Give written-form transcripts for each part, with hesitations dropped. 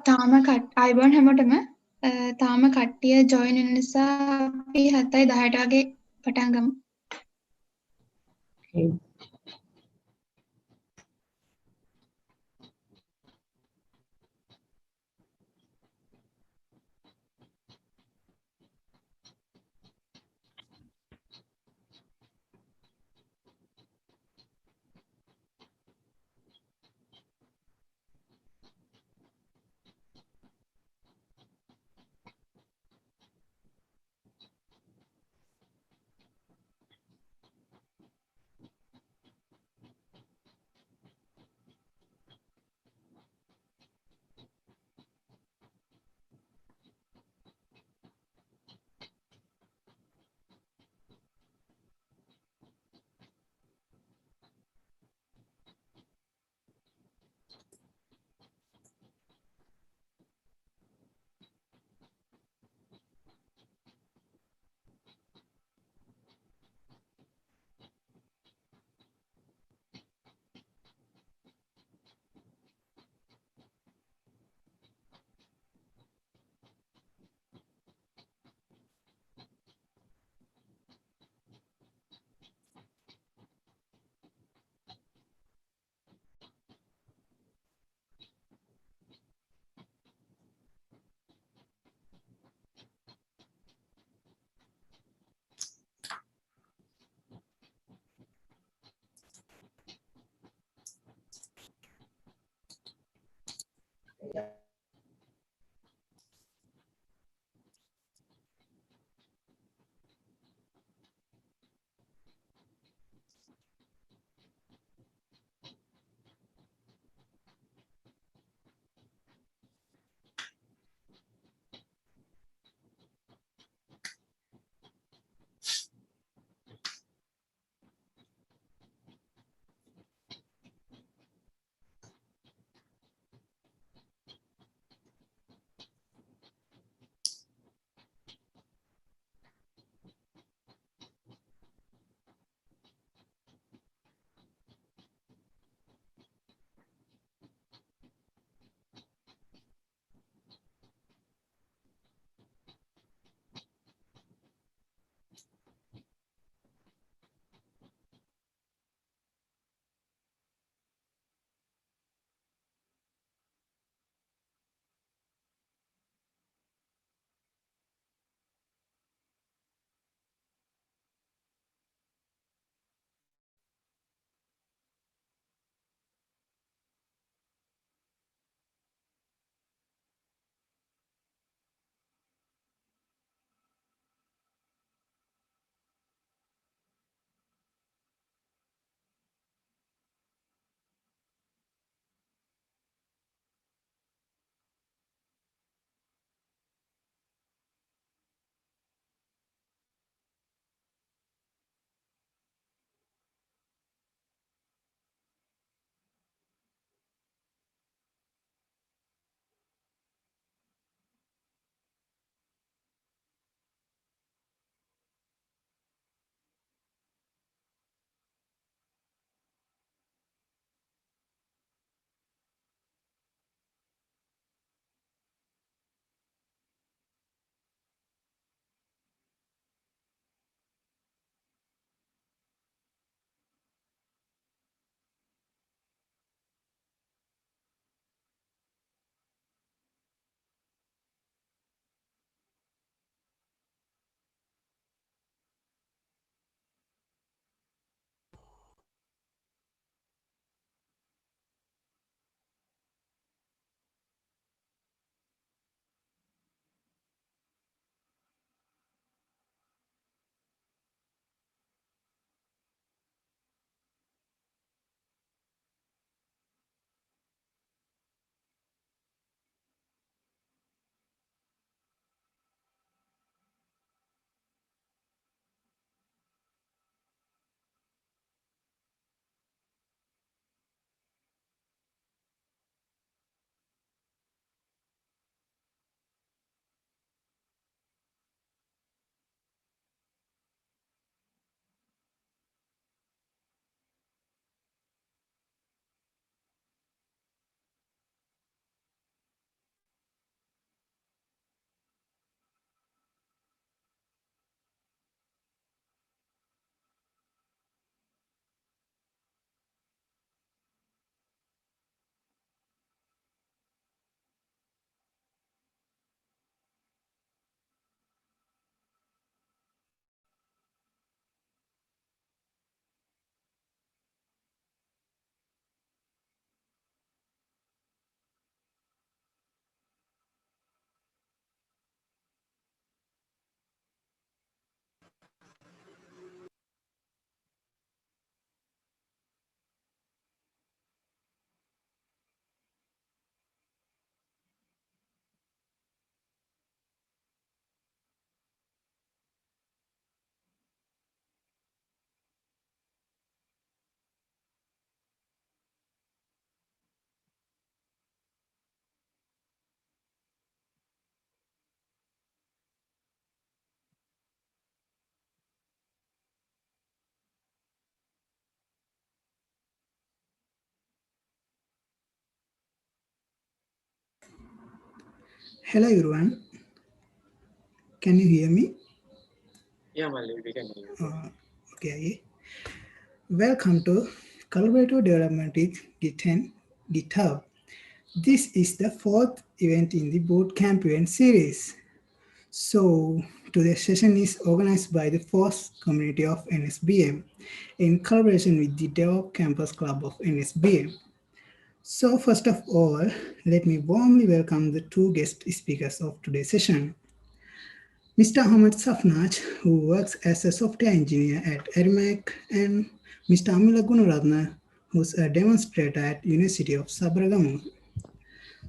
තාම අයිබෝන් හැමෝටම තාම කට්ටිය ජොයින් වෙන නිසා අපි 7:10ට වගේ පටන් ගමු. Okay. Hello everyone, can you hear me? Yeah, Mali, we can hear you. Okay, welcome to Collaborative Development with GIT and GitHub. This is the fourth event in the Bootcamp event series. So, today's session is organized by the FOSS community of NSBM in collaboration with the DevOps Campus Club of NSBM. So, first of all, let me warmly welcome the two guest speakers of today's session. Mr. Ahmed Safnaj, who works as a software engineer at Erimac, and Mr. Amila Gunaratna, who's a demonstrator at University of Sabaragamu.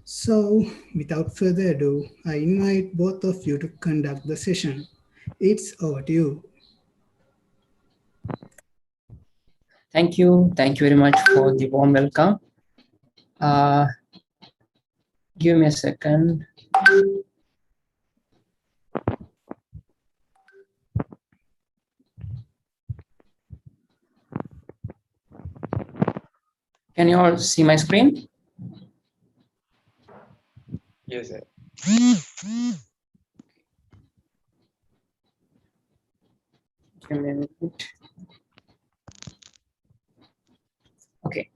So, without further ado, I invite both of you to conduct the session. It's over to you. Thank you. Thank you very much for the warm welcome. Give me a second. Can you all see my screen? Yes, sir. Give me a minute. Okay.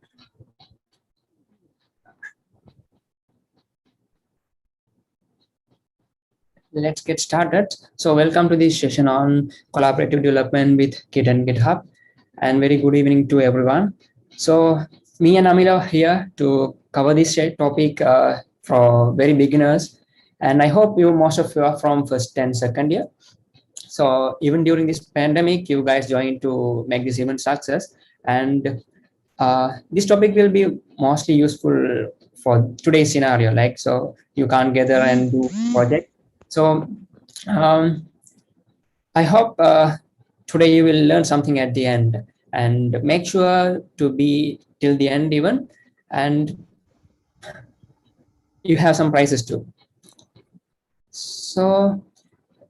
Let's get started. So welcome to this session on collaborative development with Git and GitHub, and very good evening to everyone. So me and Amila are here to cover this topic for very beginners, and I hope most of you are from first and second year. So even during this pandemic, you guys joined to make this event success, and this topic will be mostly useful for today's scenario. Like, so you can't gather and do project. So um, I hope today you will learn something at the end, and make sure to be till the end even, and you have some prizes too. So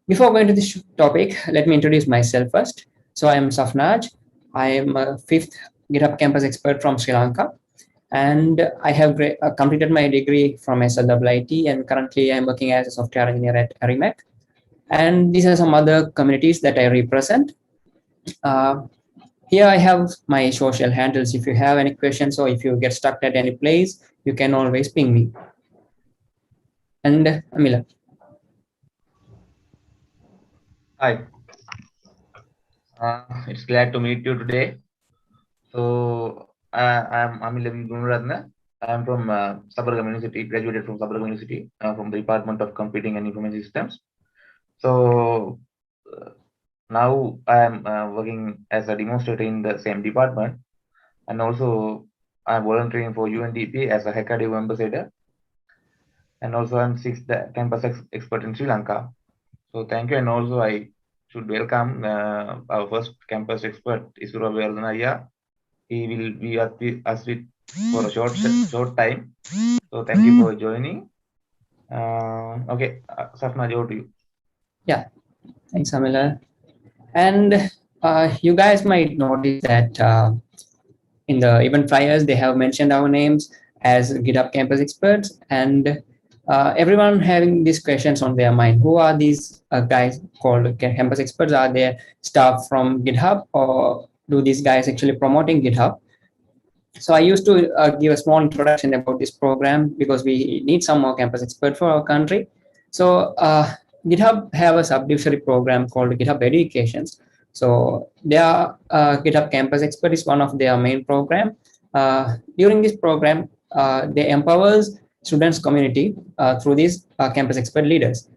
before going to this topic, let me introduce myself first. So I am Safnaj. I am a fifth GitHub campus expert from Sri Lanka, and I have completed my degree from SLWIT, and currently I'm working as a software engineer at Arimac. And these are some other communities that I represent. Uh, Here I have my social handles. If you have any questions or if you get stuck at any place, you can always ping me. And Amila. Hi, it's glad to meet you today. So I'm Amil Gunaratna. I'm from Sabaragam University, graduated from Sabaragam University from the Department of Computing and Information Systems. So now I'm working as a demonstrator in the same department, and also I'm volunteering for UNDP as a Hackaday ambassador, and also I'm sixth campus expert in Sri Lanka. So thank you, and also I should welcome our first campus expert, Isura Verdanaria. He will be with us with for a short time. So thank you for joining. Okay, Safna, over to you. Yeah, thanks, Amila. And you guys might notice that in the event flyers, they have mentioned our names as GitHub campus experts, and everyone having these questions on their mind. Who are these guys called campus experts? Are they staff from GitHub, or do these guys actually promoting GitHub? So I used to give a small introduction about this program because we need some more campus expert for our country. So GitHub have a subsidiary program called GitHub Educations. So their GitHub campus expert is one of their main program. During this program, they empowers students community through these campus expert leaders.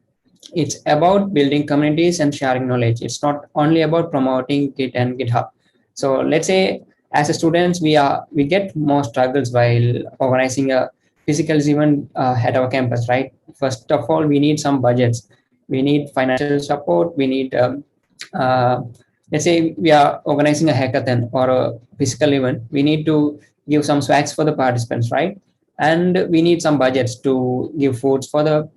It's about building communities and sharing knowledge. It's not only about promoting Git and GitHub. So let's say as a students, we get more struggles while organizing a physical event at our campus, right? First of all, we need some budgets. We need financial support. We need uh, let's say we are organizing a hackathon or a physical event. We need to give some swags for the participants, right? And we need some budgets to give foods for the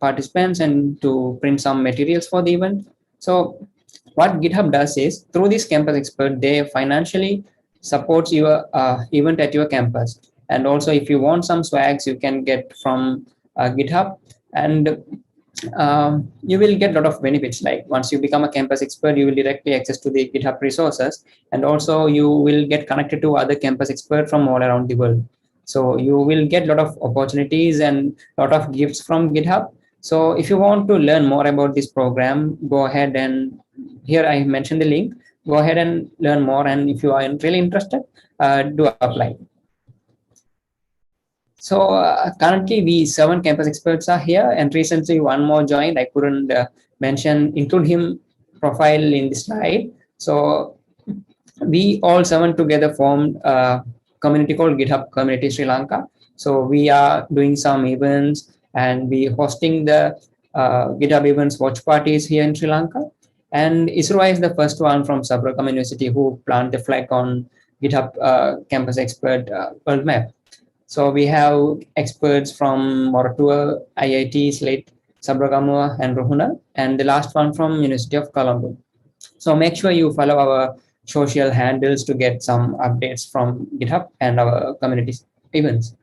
participants and to print some materials for the event. So what GitHub does is through this campus expert, they financially supports your event at your campus. And also if you want some swags, you can get from GitHub. And you will get a lot of benefits. Like once you become a campus expert, you will directly access to the GitHub resources, and also you will get connected to other campus experts from all around the world. So you will get a lot of opportunities and a lot of gifts from GitHub. So if you want to learn more about this program, go ahead, and here I mentioned the link. Go ahead and learn more, and if you are really interested, do apply. So currently we 7 campus experts are here, and recently one more joined. I couldn't include him profile in the slide. So we all 7 together formed a community called GitHub Community Sri Lanka. So we are doing some events, and we hosting the GitHub events watch parties here in Sri Lanka. And Isra is the first one from Sabarkam University who planted the flag on GitHub campus expert world map. So we have experts from Moratua, IIT, Slate, Sabaragamuwa, and Ruhuna, and the last one from University of Colombo. So make sure you follow our social handles to get some updates from GitHub and our community events.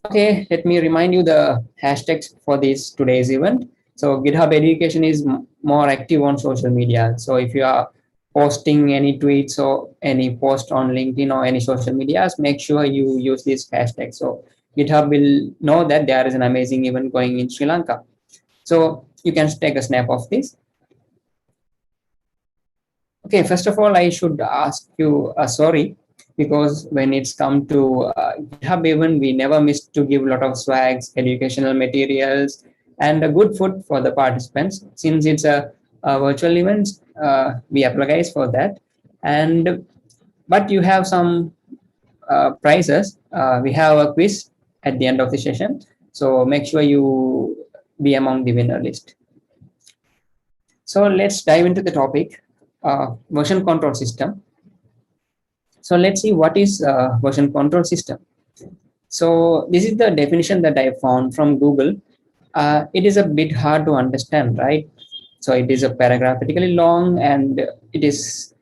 Okay, let me remind you the hashtags for this today's event. So GitHub Education is more active on social media. So if you are posting any tweets or any post on LinkedIn or any social medias, make sure you use this hashtag. So GitHub will know that there is an amazing event going in Sri Lanka. So you can take a snap of this. Okay, first of all, I should ask you sorry, because when it's come to GitHub event, we never miss to give a lot of swags, educational materials, and a good food for the participants. Since it's a virtual event, we apologize for that. But you have some prizes. We have a quiz at the end of the session, so make sure you be among the winner list. So let's dive into the topic. Version control system. So let's see what is version control system. So this is the definition that I found from Google. It is a bit hard to understand, right? So it is a paragraphically long, and it is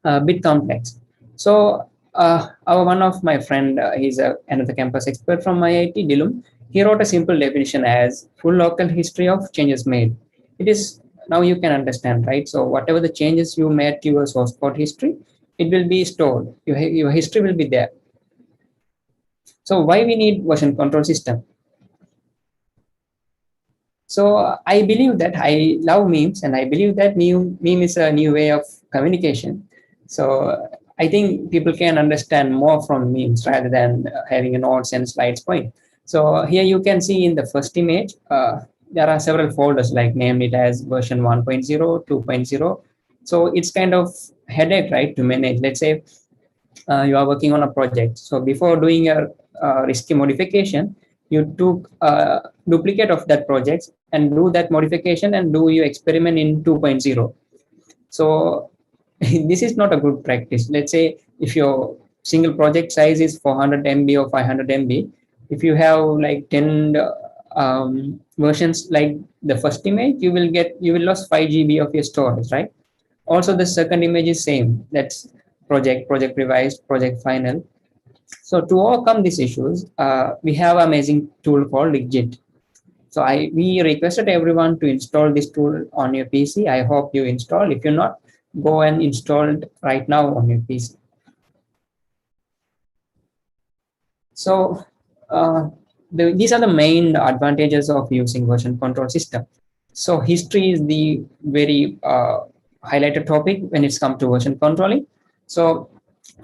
a bit complex. So one of my friend, he's another campus expert from IIT Dilum. He wrote a simple definition as full local history of changes made. It is now you can understand, right? So whatever the changes you made to your source code history, it will be stored. Your history will be there. So why we need version control system? So I believe that I love memes, and I believe that meme is a new way of communication. So I think people can understand more from memes rather than having a notes and slides point. So here you can see in the first image, there are several folders, like named it as version 1.0, 2.0. So it's kind of headache, right, to manage. Let's say you are working on a project. So before doing a risky modification, you took a duplicate of that project and do that modification and do your experiment in 2.0. So this is not a good practice. Let's say if your single project size is 400 MB or 500 MB, if you have like 10 versions like the first image, you will lose 5 GB of your storage, right? Also, the second image is same. That's project revised, project final. So to overcome these issues, we have an amazing tool called GIT. So we requested everyone to install this tool on your PC. I hope you install. If you're not, go and install it right now on your PC. So these are the main advantages of using version control system. So history is the very highlighted topic when it's come to version controlling. So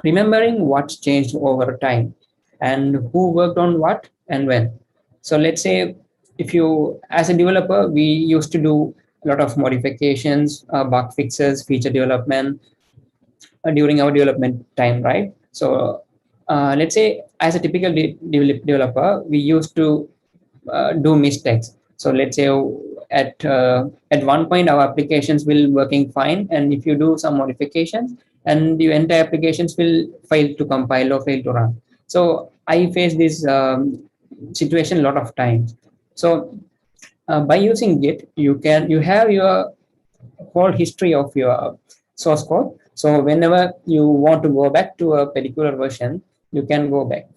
remembering what's changed over time and who worked on what and when. So let's say if you, as a developer, we used to do a lot of modifications, bug fixes, feature development during our development time, right? So let's say as a typical developer, we used to do mistakes. So let's say at one point our applications will working fine, and if you do some modifications, and your entire applications will fail to compile or fail to run. So I face this situation a lot of times. So by using Git, you have your whole history of your source code. So whenever you want to go back to a particular version, you can go back.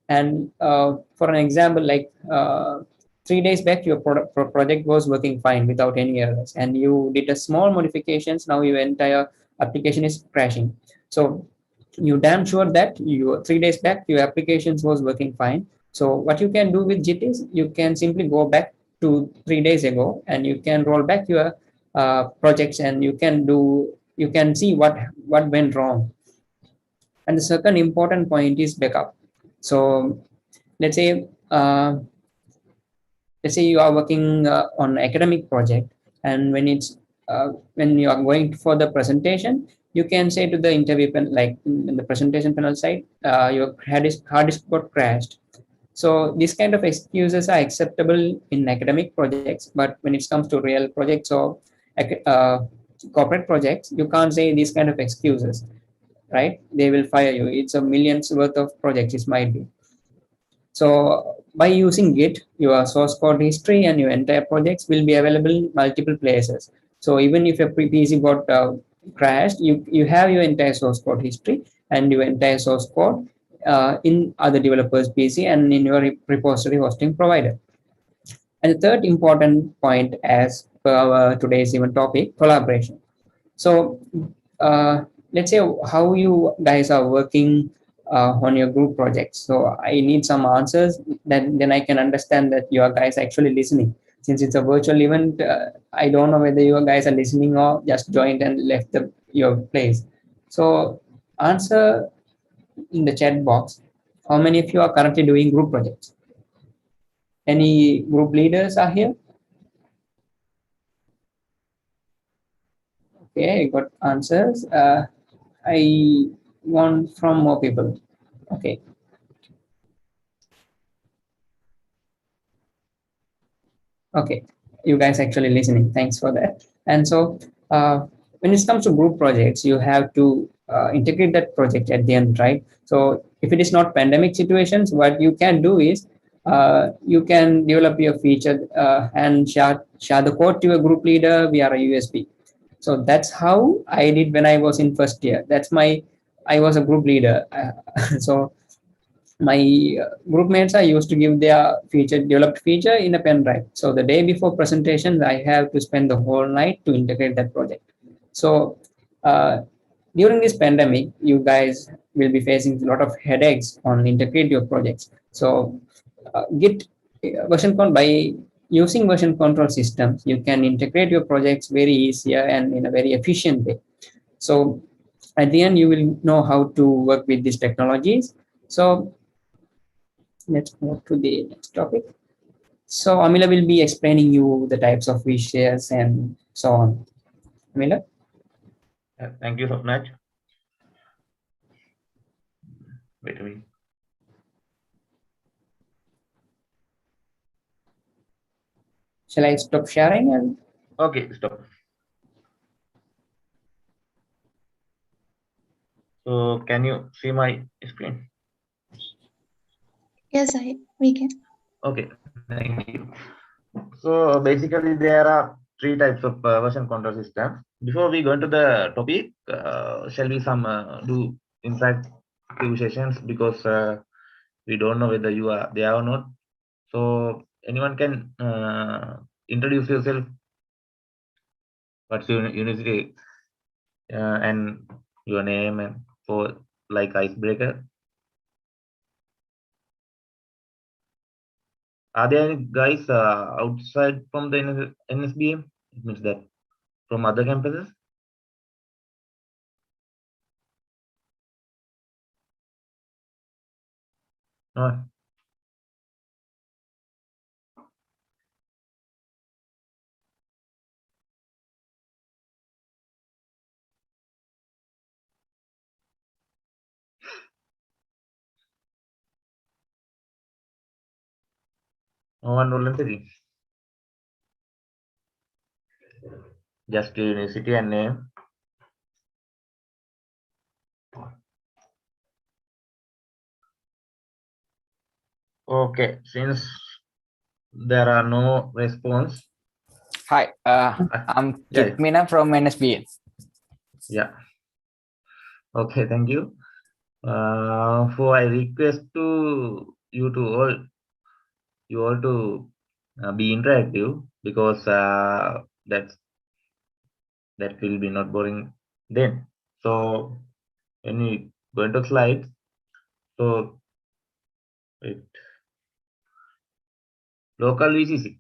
And for an example, like 3 days back your project was working fine without any errors, and you did a small modifications. Now your entire application is crashing. So you damn sure that you 3 days back your applications was working fine. So what you can do with Git is you can simply go back to 3 days ago, and you can roll back your projects, and you can see what went wrong. And the second important point is backup. So let's say uh, let's say you are working on academic project, and when you are going for the presentation, you can say to the interview like in the presentation panel side, your hard disk got crashed. So these kind of excuses are acceptable in academic projects, but when it comes to real projects or uh, corporate projects, you can't say these kind of excuses, right? They will fire you. It's a millions worth of projects, it might be. So by using Git, your source code history and your entire projects will be available in multiple places. So even if your PC got crashed, you have your entire source code history and your entire source code in other developers' PC and in your repository hosting provider. And the third important point, as per our today's event topic, collaboration. So uh, let's say how you guys are working on your group projects. So I need some answers. Then I can understand that you are guys actually listening. Since it's a virtual event, I don't know whether you guys are listening or just joined and left your place. So answer in the chat box. How many of you are currently doing group projects? Any group leaders are here? Okay, I got answers. I want from more people. Okay. Okay. You guys actually listening. Thanks for that. And so when it comes to group projects, you have to integrate that project at the end, right? So if it is not pandemic situations, what you can do is you can develop your feature and share the code to a group leader via a USB. So that's how I did when I was in first year. I was a group leader. So my group mates are used to give their developed feature in a pen drive. So the day before presentation, I have to spend the whole night to integrate that project. So uh, during this pandemic, you guys will be facing a lot of headaches on integrate your projects. So Git by using version control systems, you can integrate your projects very easier and in a very efficient way. So at the end, you will know how to work with these technologies. So let's move to the next topic. So Amila will be explaining you the types of wishes and so on. Amila? Thank you, Swapnaj. Wait a minute. Shall I stop sharing? And Okay, stop. So can you see my screen? Yes, we can. Okay, thank you. So basically there are three types of version control systems. Before we go into the topic, shall we do interactive sessions, because we don't know whether you are there or not. So anyone can introduce yourself. What's your university and your name, and for like icebreaker. Are there any guys outside from the NSBM? It means that from other campuses? No. No one voluntary. Just university and name. Okay, since there are no response. Hi, I'm Yeah. Kitmina from NSBA. Yeah. Okay, thank you. For I request to you all to be interactive, because that will be not boring then. So when we go into slides, so local VCC,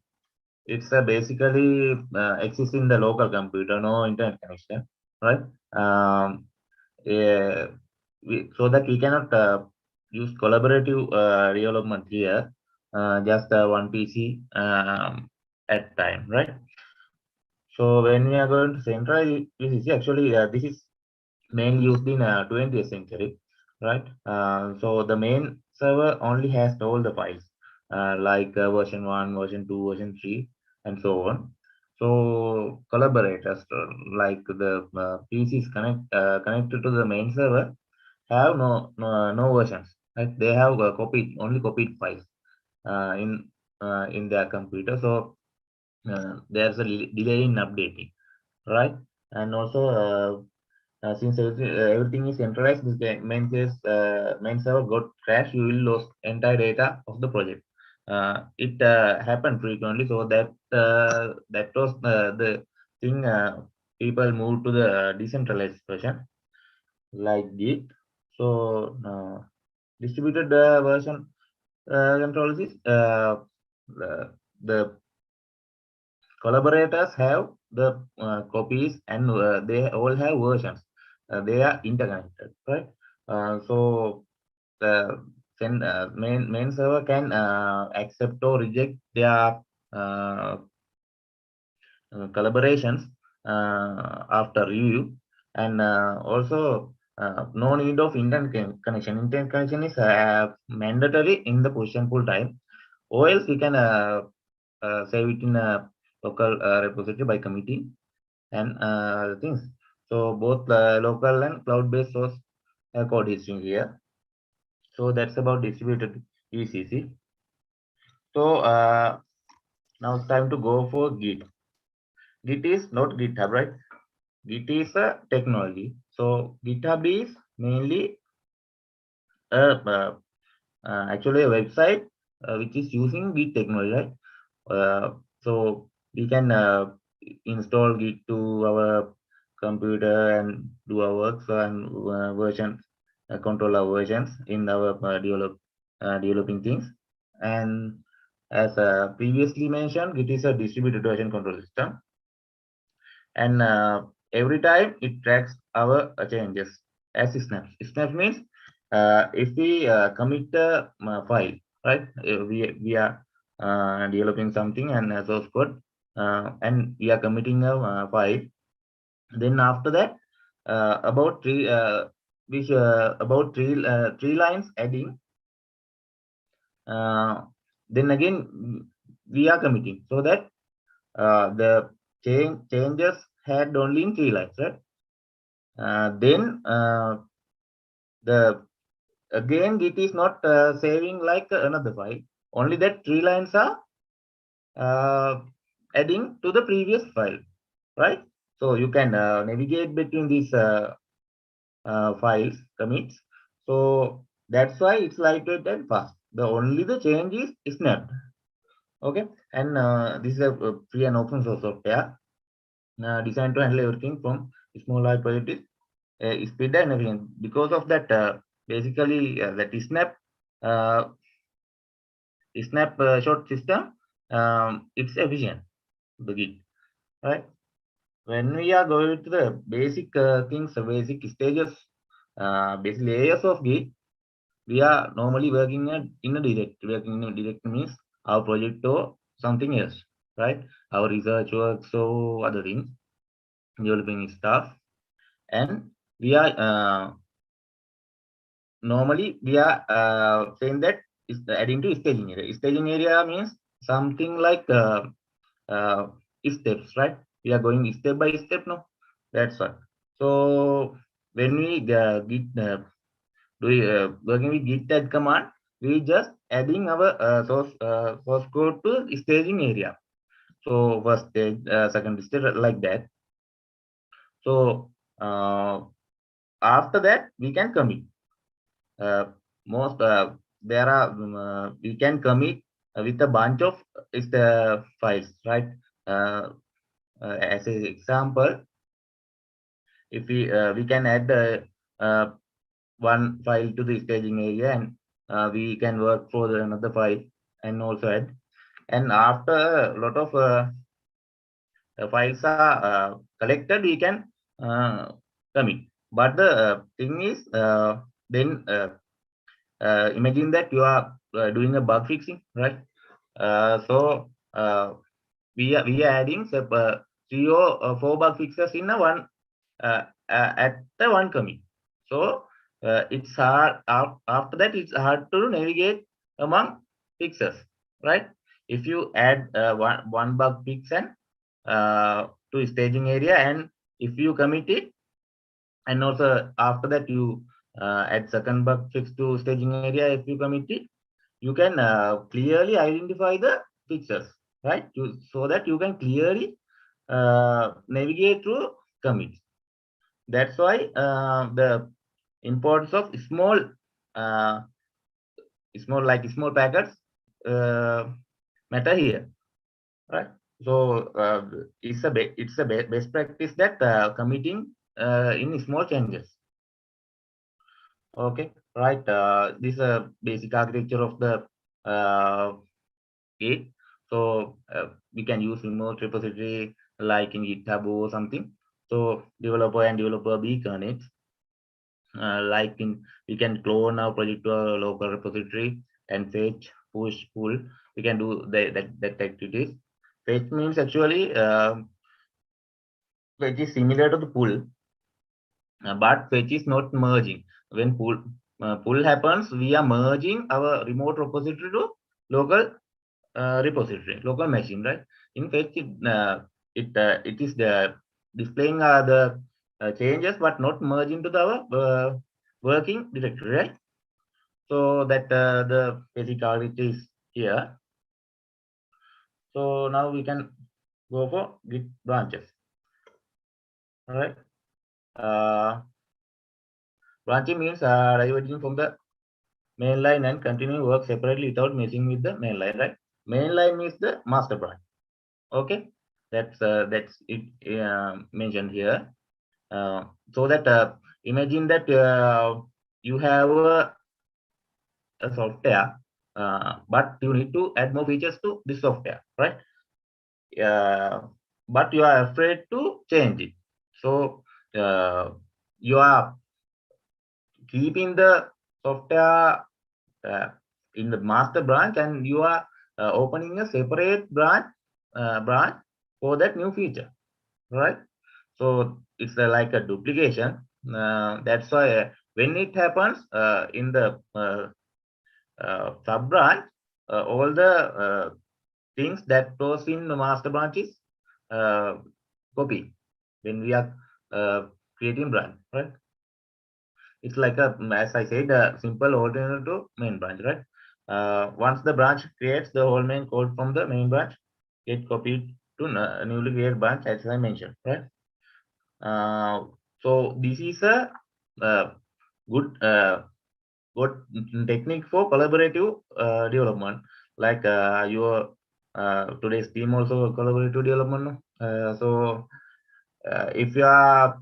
it's basically exists in the local computer, no internet connection, right? Yeah, so that we cannot use collaborative development here, just one PC at time, right? So when we are going to centralize VCC, actually this is mainly used in 20th century, right? So the main server only has all the files, like version 1, version 2, version 3, and so on. So collaborators, like the PCs connected to the main server, have no versions, right? They have only copied files in their computer. So there's a delay in updating, right? And also since everything is centralized, this main server got crash, you will lose entire data of the project. It happened frequently, so that was the thing. People moved to the decentralized version like Git. So distributed version controls is the collaborators have the copies, and they all have versions. They are interconnected, right? So the main server can accept or reject their uh, collaborations after review, and also no need of internet connection. Internet connection is mandatory in the push and pull time, or else we can save it in a local repository by committee and other things. So both local and cloud-based source code is in here. So that's about distributed ECC. So now it's time to go for Git. Git is not GitHub, right? Git is a technology. So GitHub is mainly actually a website which is using Git technology, right? So we can install Git to our computer and do our work, and version control our versions in our developing things. And as previously mentioned, Git is a distributed version control system, and every time it tracks our changes as snaps. Snaps means if we commit a file, right? We are developing something and source code, and we are committing a file. Then after that, about three lines adding. Then again we are committing, so that the changes had only in 3 lines, right? Then the again Git is not saving like another file. Only that 3 lines are adding to the previous file, right? So you can navigate between these files commits. So that's why it's lightweight and fast. The change is snapped. Okay, and this is a free and open source software designed to handle everything from small libraries, speed and everything. Because of that, basically that snap short system, it's efficient, the Git, right? When we are going to the basic things, the basic stages, basic layers of Git, we are normally working in a direct. Working in a direct means our project or something else, right? Our research work, so other things, developing stuff, and we are normally we are saying that is adding to staging area. Staging area means something like uh, steps, right? We are going step by step now. That's what. So when we working with git add command, we just adding our source code to staging area. So first stage, second stage, like that. So after that we can commit. Most there are we can commit with a bunch of the files, right? As an example, if we can add one file to the staging area, and we can work for another file and also add. And after a lot of files are collected, we can commit. But the thing is, then imagine that you are doing a bug fixing, right? So we are adding 3 or 4 bug fixes in a one at the one commit. So it's hard after that. It's hard to navigate among fixes, right? If you add one bug fix and to staging area, and if you commit it, and also after that you add second bug fix to staging area, if you commit it, you can clearly identify the fixes, right? So that you can clearly navigate through commits. That's why the importance of uh, small packets matter here, right? So it's a best practice that committing in small changes. Okay, right. This is a basic architecture of the Git. So we can use remote repository like in GitHub or something. So developer and developer beacon it. Like we can clone our project to a local repository and fetch, push, pull. We can do that activities. Fetch means actually fetch is similar to the pull, but fetch is not merging. When pull happens, we are merging our remote repository to local repository, local machine, right? In fetch, it is the displaying the changes, but not merging to our working directory, right? So that the basic architecture is here. So now we can go for Git branches. All right. Branching means diverging from the main line and continue work separately without messing with the main line, right? Main line means the master branch. Okay, that's it mentioned here. So that imagine that you have a software, but you need to add more features to this software, right? But you are afraid to change it. So you are keeping the software in the master branch, and you are opening a separate branch for that new feature, right? So it's like a duplication. That's why when it happens in the sub branch, all the things that goes in the master branch is copy when we are creating branch, right? It's like a, as I said, a simple alternative to main branch, right? Once the branch creates, the whole main code from the main branch get copied to newly created branch, as I mentioned, right? So this is a good good technique for collaborative development. Like your today's team also collaborative development. So if you are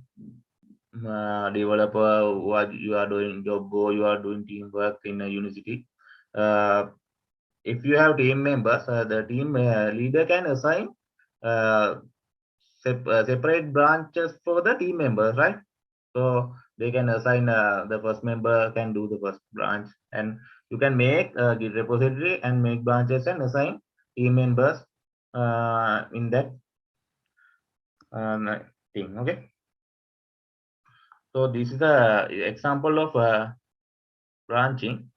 developer, what you are doing job or you are doing teamwork in a university, if you have team members, the team leader can assign uh, separate branches for the team members, right? So they can assign the first member can do the first branch, and you can make a Git repository and make branches and assign team members in that thing. Okay. So this is the example of branching.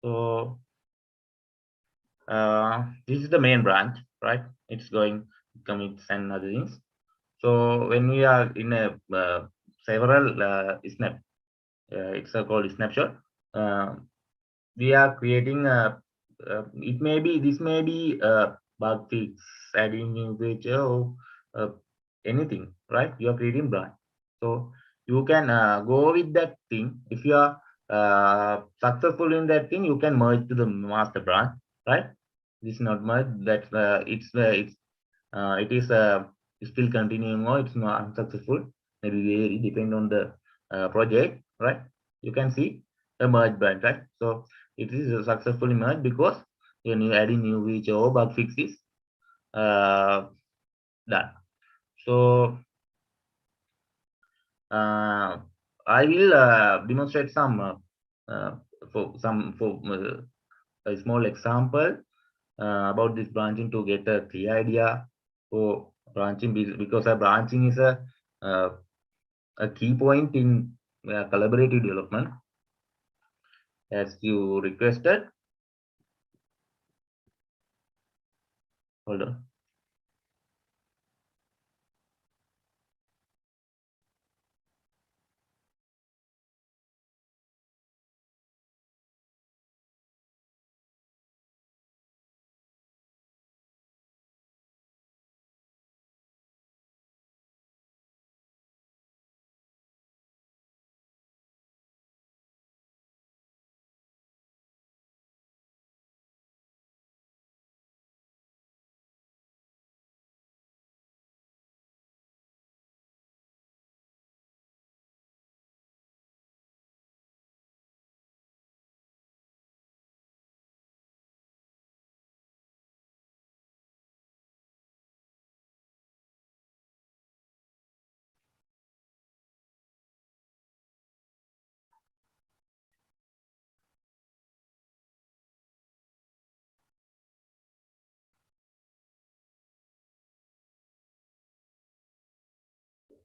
So this is the main branch, right? It's going commits and other things. So when we are in a several snap, it's called snapshot. We are creating this may be a bug fix, adding new feature, or anything, right? You are creating branch, so you can go with that thing. If you are successful in that thing, you can merge to the master branch, right? This is not merge. That's it is still continuing or it's not unsuccessful. Maybe vary depend on the project, right? You can see the merge branch, right? So it is a successfully merged because when you adding new feature or bug fixes done. So I will demonstrate some for a small example about this branching to get a clear idea for branching, because branching is a key point in collaborative development as you requested. Hold on.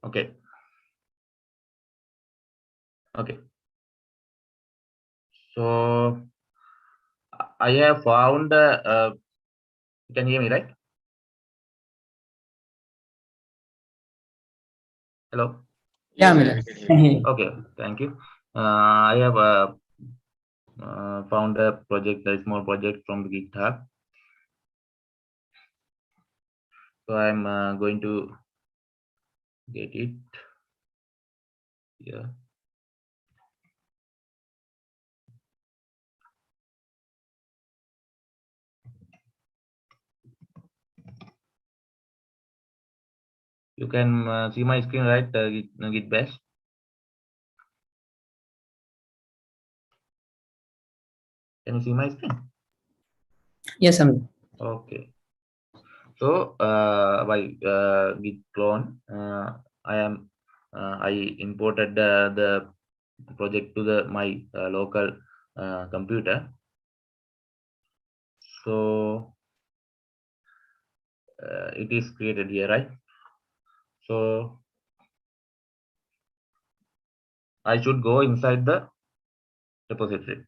Okay. Okay. So I have found you can hear me, right? Hello. Yeah, Yes, Miller. we can hear you. Okay, thank you. I have found a project, a small project from GitHub. So I'm going to get it here. You can see my screen, right? Git bash. Can you see my screen? Yes, Amil. Okay. So by git clone, I imported the project to my local computer. So it is created here, right? So I should go inside the repository.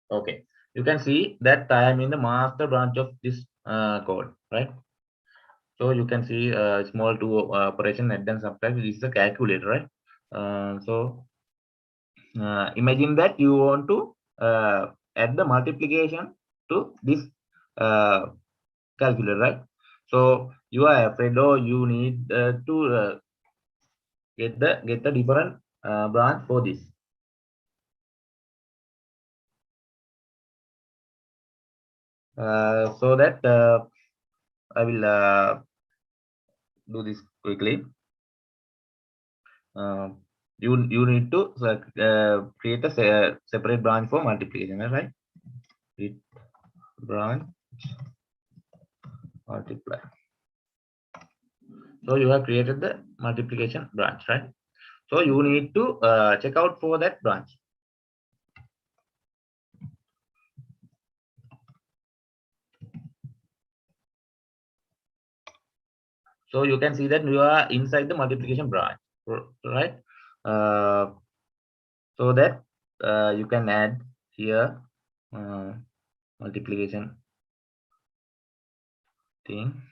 Okay, you can see that I am in the master branch of this code, right? So you can see small to operation add and subtract. This is a calculator, right? So imagine that you want to add the multiplication to this uh, calculator, right? So you are afraid or you need to get the different branch for this. So that I will do this quickly. You need to create a separate branch for multiplication, right? It branch multiply. So you have created the multiplication branch, right? So you need to check out for that branch. So you can see that you are inside the multiplication branch, right? So that you can add here multiplication thing.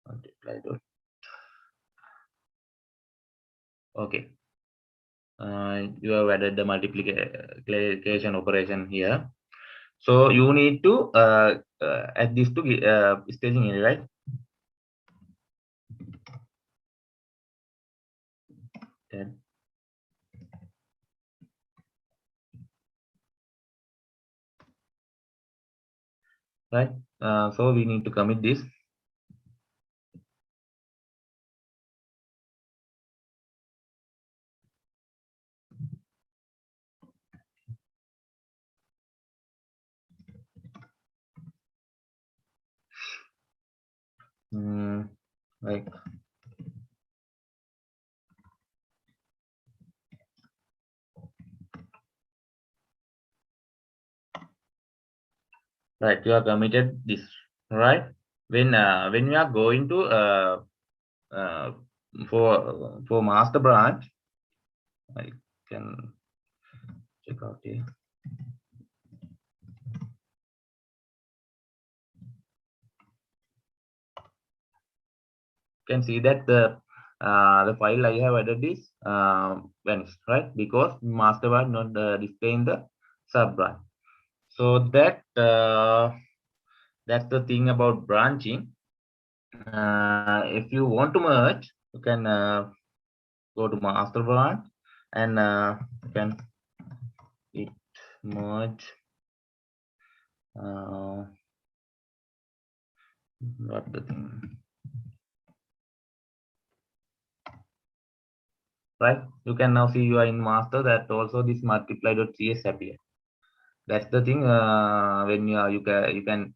Multiply dot. Okay. You have added the multiplication operation here. So you need to add this to staging area, right? Then right. So we need to commit this. Like right, you are committed this, right? When we are going to for master branch, I can check out here. Can see that the file I have added is vanished, right? Because master branch not displaying the sub branch. So that that's the thing about branching. If you want to merge, you can go to master branch and you can git merge. What the thing? Right, you can now see you are in master. That also this multiply.cs appear. That's the thing. When you can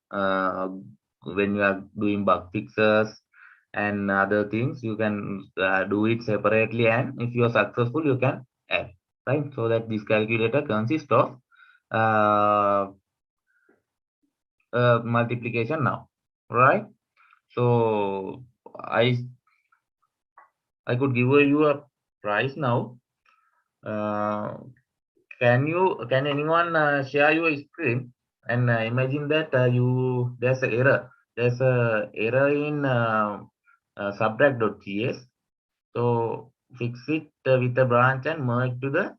when you are doing bug fixes and other things, you can do it separately, and if you are successful, you can add, right? So that this calculator consists of multiplication now, right? So I could give you a price now. Can anyone share your screen and imagine that there's an error. There's a error in subtract.ts. So fix it with the branch and merge to the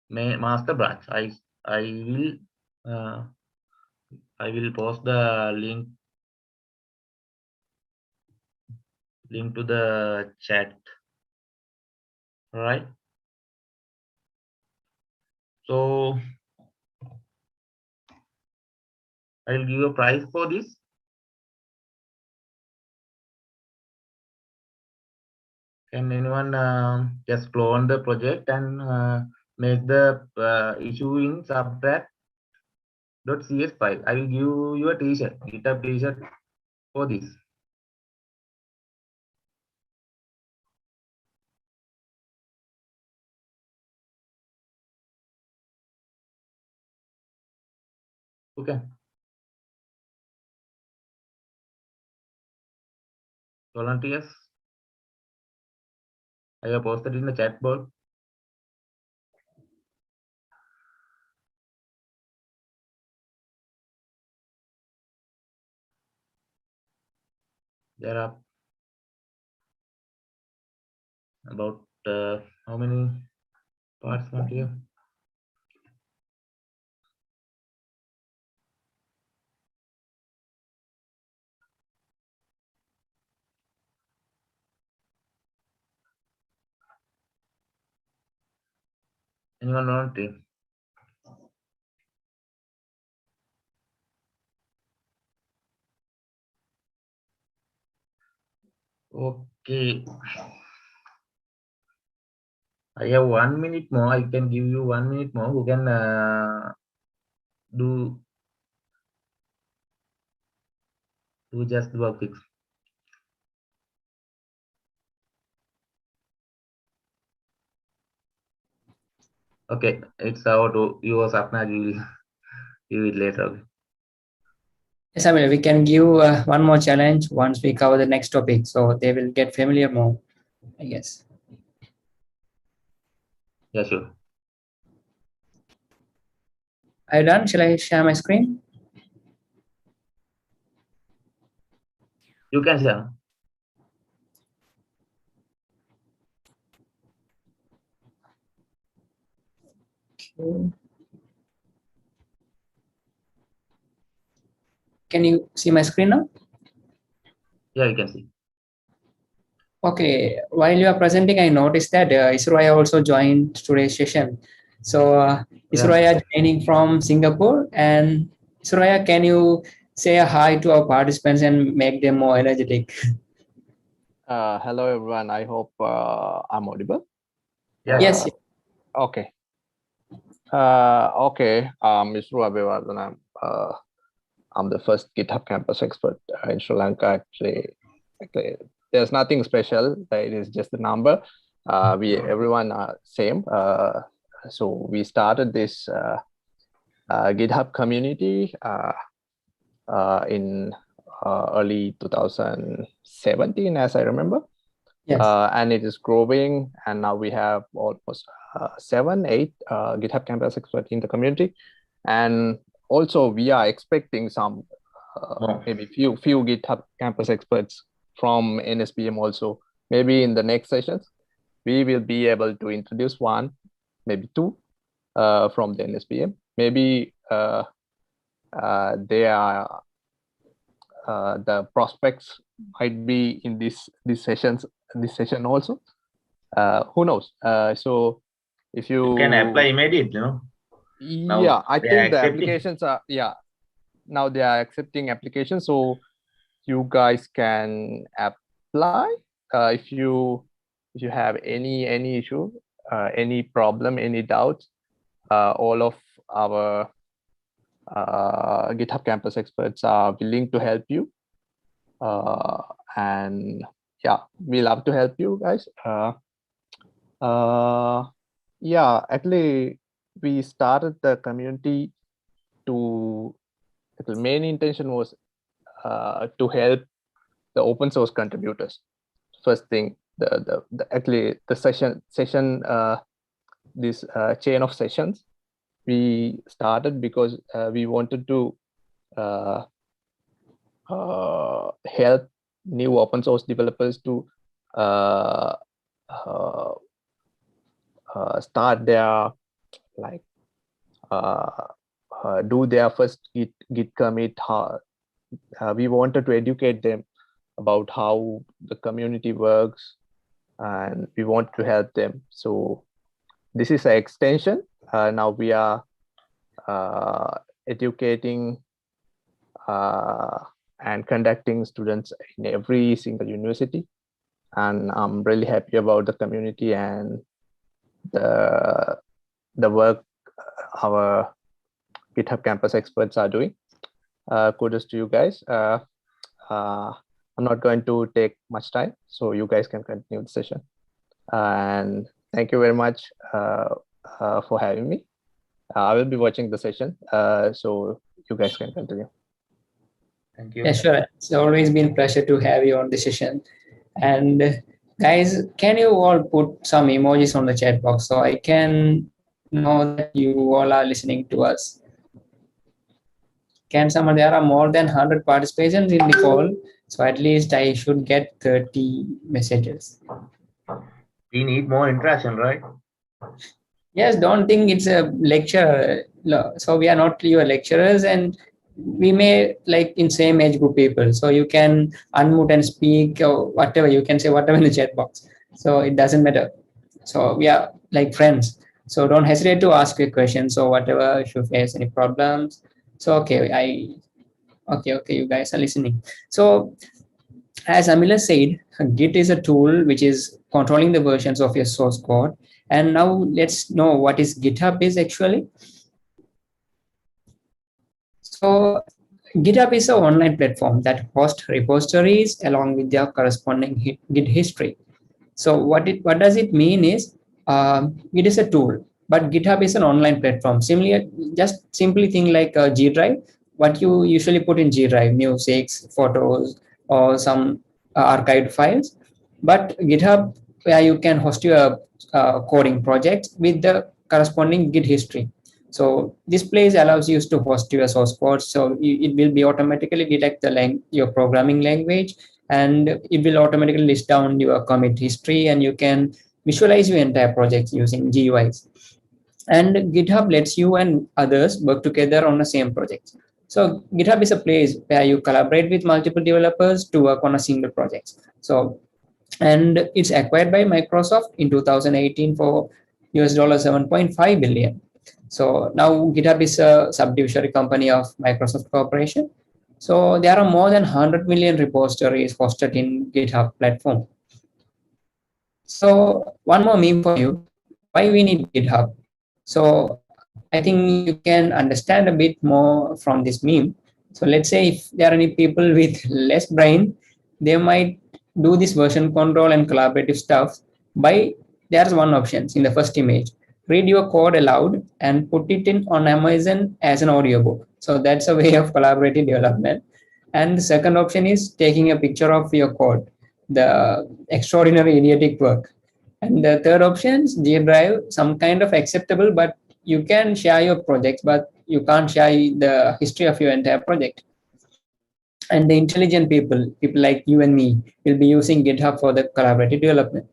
master branch. Uh, I will post the link to the chat. Right. So I will give you a price for this. Can anyone just clone the project and make the issue in subtract.cs file? I will give you a t-shirt, GitHub t-shirt for this. Okay. Volunteers, I have posted in the chat board. There are about how many parts not here? Anyone volunteer? Okay. I have 1 minute more. I can give you 1 minute more. Who can do just work fix? Okay, it's out to yours, Sapna. You will do it later. Okay. Yes, I mean, we can give one more challenge once we cover the next topic, so they will get familiar more, I guess. Yeah, sure. Are you done? Shall I share my screen? You can share. Okay. Can you see my screen now? Yeah, you can see. Okay, while you are presenting, I noticed that Isroya also joined today's session. So Isroya joining from Singapore, and Isroya, can you say a hi to our participants and make them more energetic? Hello everyone. I hope I'm audible. Yeah. Yes. Okay. Okay. Mr. Abhivardhan. I'm the first GitHub campus expert in Sri Lanka. Actually, there's nothing special. It is just the number. Everyone are same. So we started this GitHub community in early 2017, as I remember. Yes. And it is growing, and now we have almost 7-8 GitHub campus experts in the community, and also we are expecting some maybe few GitHub campus experts from NSBM also. Maybe in the next sessions we will be able to introduce one, maybe two from the NSBM. Maybe they are the prospects might be in this session also. Who knows? So if you can apply immediately, Now yeah, I they think are the accepting. applications are now they are accepting applications, so you guys can apply if you have any issue, any problem, any doubts. All of our GitHub campus experts are willing to help you, and yeah, we love to help you guys. Yeah, actually we started the community to, the main intention was to help the open source contributors. First thing, actually the session this chain of sessions we started because we wanted to help new open source developers to start their do their first git commit. We wanted to educate them about how the community works, and we want to help them. So this is an extension. Now we are educating and conducting students in every single university, and I'm really happy about the community and the work our GitHub campus experts are doing. Kudos to you guys. I'm not going to take much time, so you guys can continue the session. And thank you very much for having me. I will be watching the session, so you guys can continue. Thank you. Yeah, sure. It's always been a pleasure to have you on the session. And guys, can you all put some emojis on the chat box so I can know that you all are listening to us? Can someone? There are more than 100 participants in the call, so at least I should get 30 messages. We need more interaction, right? Yes, don't think it's a lecture. So we are not your lecturers, and we may like in same age group people. So you can unmute and speak or whatever. You can say whatever in the chat box. So it doesn't matter. So we are like friends. So don't hesitate to ask your questions or whatever if you face any problems. So okay, you guys are listening. So as Amila said, Git is a tool which is controlling the versions of your source code. And now let's know what is GitHub is actually. So GitHub is an online platform that hosts repositories along with their corresponding Git history. So what does it mean is it is a tool, but GitHub is an online platform. Similar, just simply think like a G Drive. What you usually put in G Drive, music, photos, or some archived files. But GitHub, where you can host your coding project with the corresponding Git history. So this place allows you to host your source code. So it will be automatically detect your programming language, and it will automatically list down your commit history, and you can visualize your entire project using GUIs. And GitHub lets you and others work together on the same project. So GitHub is a place where you collaborate with multiple developers to work on a single project. So, and it's acquired by Microsoft in 2018 for US dollar 7.5 billion. So now GitHub is a subsidiary company of Microsoft Corporation. So there are more than 100 million repositories hosted in GitHub platform. So one more meme for you, why we need GitHub. So I think you can understand a bit more from this meme. So let's say if there are any people with less brain, they might do this version control and collaborative stuff by, there's one option in the first image. Read your code aloud and put it in on Amazon as an audiobook. So that's a way of collaborative development. And the second option is taking a picture of your code, the extraordinary idiotic work. And the third option is G Drive, some kind of acceptable, but you can share your projects, but you can't share the history of your entire project. And the intelligent people like you and me, will be using GitHub for the collaborative development.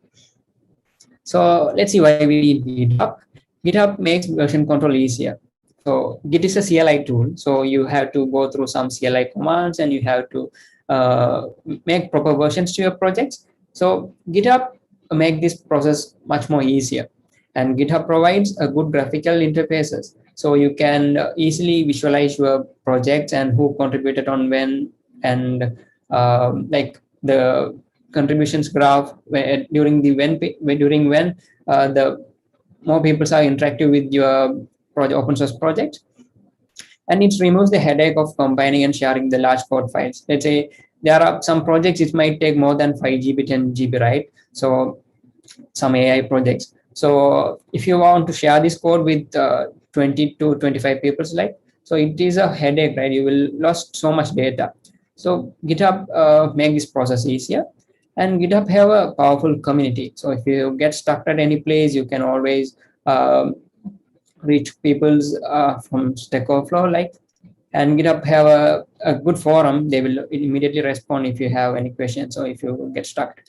So let's see why we need GitHub. GitHub makes version control easier. So Git is a CLI tool. So you have to go through some CLI commands and you have to make proper versions to your projects. So GitHub make this process much more easier. And GitHub provides a good graphical interfaces. So you can easily visualize your projects and who contributed on when, and like the contributions graph where during the when the more people are interactive with your project, open source project. And it removes the headache of combining and sharing the large code files. Let's say there are some projects it might take more than 5 GB, 10 GB, right? So some AI projects. So if you want to share this code with 20 to 25 people, like, so it is a headache, right? You will lose so much data. So GitHub make this process easier. And GitHub have a powerful community. So if you get stuck at any place, you can always reach people's from Stack Overflow, like, and GitHub have a good forum. They will immediately respond if you have any questions or if you get stuck.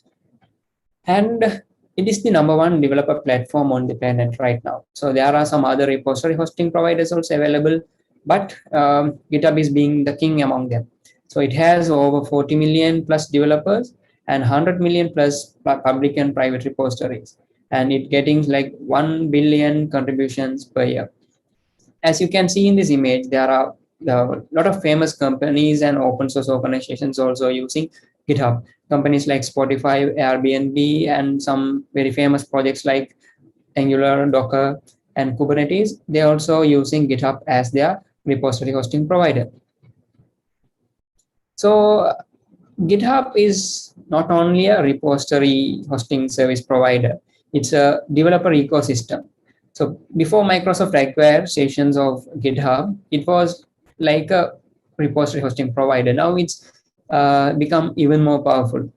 And it is the #1 developer platform on the planet right now. So there are some other repository hosting providers also available, but GitHub is being the king among them. So it has over 40 million plus developers and 100 million plus public and private repositories. And it getting like 1 billion contributions per year. As you can see in this image, there are a lot of famous companies and open source organizations also using GitHub. Companies like Spotify, Airbnb, and some very famous projects like Angular, Docker, and Kubernetes, they're also using GitHub as their repository hosting provider. So GitHub is not only a repository hosting service provider, it's a developer ecosystem. So before Microsoft acquired stations of GitHub, it was like a repository hosting provider. Now it's become even more powerful.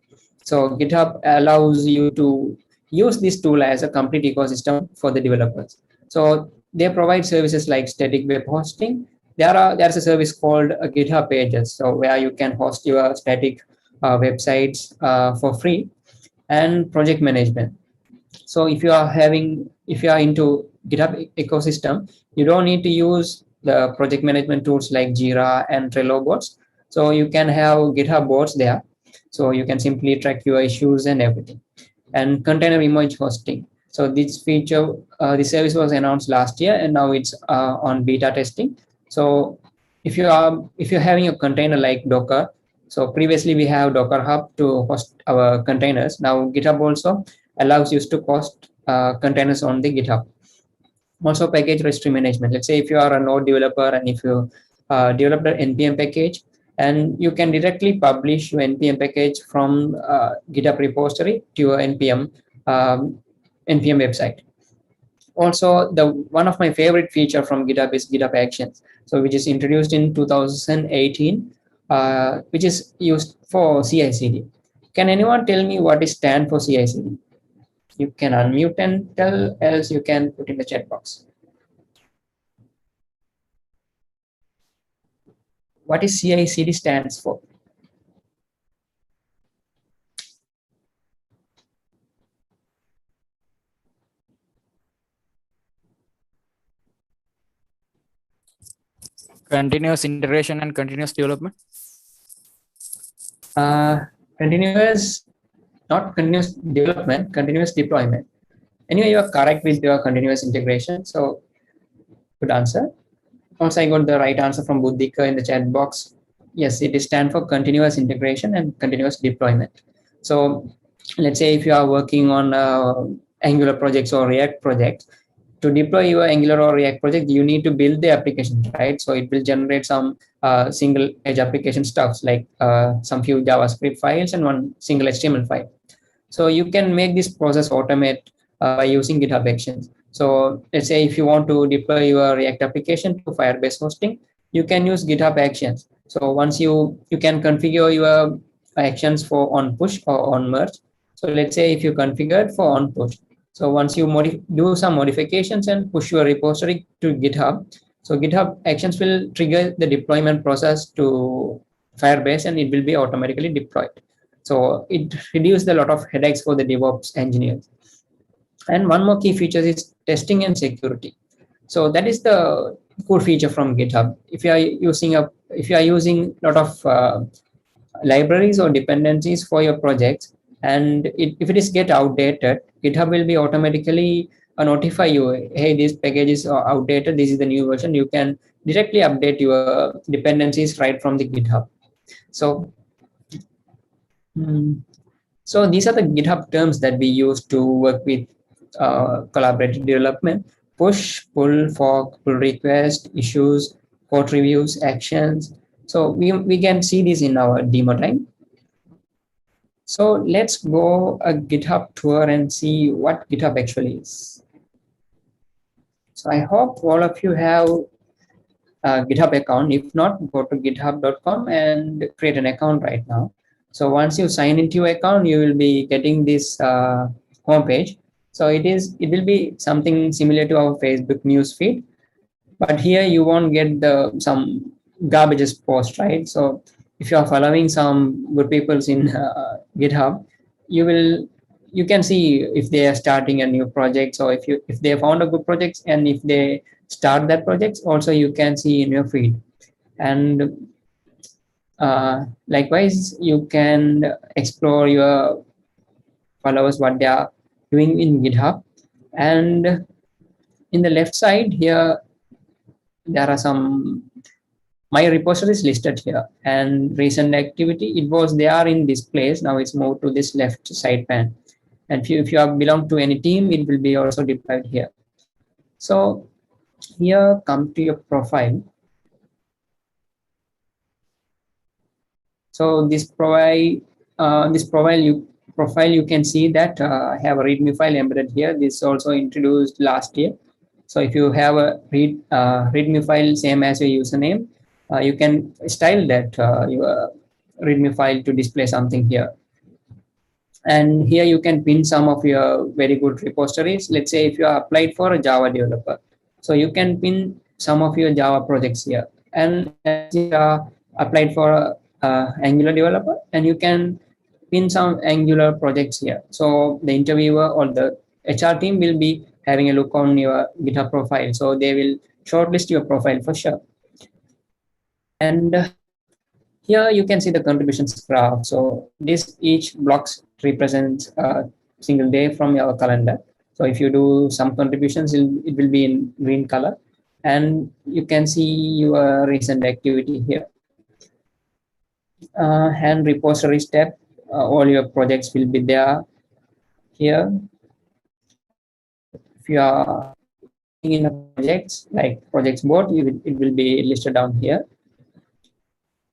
So GitHub allows you to use this tool as a complete ecosystem for the developers. So they provide services like static web hosting. There's a service called GitHub Pages, so where you can host your static websites for free, and project management. So if you are into GitHub ecosystem, you don't need to use the project management tools like Jira and Trello bots. So you can have GitHub bots there. So you can simply track your issues and everything. And container image hosting. So this feature, the service was announced last year, and now it's on beta testing. So if you're having a container like Docker, so previously we have Docker Hub to host our containers. Now GitHub also allows you to host containers on the GitHub. Also package registry management. Let's say if you are a node developer and if you developed an npm package, and you can directly publish your npm package from GitHub repository to your npm website. Also, the one of my favorite feature from GitHub is GitHub Actions, so which is introduced in 2018, which is used for CI/CD. Can anyone tell me what is stand for CI/CD? You can unmute and tell, else you can put in the chat box. What is CI/CD stands for? Continuous integration and continuous development. Continuous, not continuous development, continuous deployment. Anyway, you are correct with your continuous integration. So good answer. Also, I got the right answer from Buddhika in the chat box. Yes, it is stand for continuous integration and continuous deployment. So let's say if you are working on Angular projects or React projects, to deploy your Angular or React project, you need to build the application, right? So it will generate some single page application stuffs like some few JavaScript files and one single HTML file. So you can make this process automate by using GitHub Actions. So let's say if you want to deploy your React application to Firebase hosting, you can use GitHub Actions. So once you can configure your actions for on push or on merge. So let's say if you configured for on push. So once you do some modifications and push your repository to GitHub, so GitHub Actions will trigger the deployment process to Firebase and it will be automatically deployed. So it reduced a lot of headaches for the DevOps engineers. And one more key feature is testing and security. So that is the cool feature from GitHub. If you are using a lot of libraries or dependencies for your projects, and if it is get outdated, GitHub will be automatically notify you, hey, this package is outdated, this is the new version. You can directly update your dependencies right from the GitHub. So so these are the GitHub terms that we use to work with collaborative development: push, pull, fork, pull request, issues, code reviews, actions. So we can see this in our demo time. So let's go a GitHub tour and see what GitHub actually is. So I hope all of you have a GitHub account. If not, go to github.com and create an account right now. So once you sign into your account, you will be getting this homepage. So it will be something similar to our Facebook news feed, but here you won't get some garbages post, right? So if you are following some good people in GitHub, you can see if they are starting a new project. So if they found a good project and if they start that project, also you can see in your feed. And likewise, you can explore your followers what they are doing in GitHub. And in the left side here, there are some my repositories listed here, and recent activity, it was there in this place. Now it's moved to this left side pane. And if you belong to any team, it will be also deployed here. So here, come to your profile. So this profile you can see that I have a README file embedded here. This is also introduced last year. So if you have a README file same as your username, you can style that your README file to display something here. And here you can pin some of your very good repositories. Let's say if you are applied for a Java developer, so you can pin some of your Java projects here. And as you are applied for Angular developer, and you can pin some Angular projects here. So the interviewer or the HR team will be having a look on your GitHub profile. So they will shortlist your profile for sure. And here you can see the contributions graph. So each blocks represents a single day from your calendar. So if you do some contributions, it will be in green color. And you can see your recent activity here. And repositories tab, all your projects will be there here. If you are in a projects like projects board, it will be listed down here.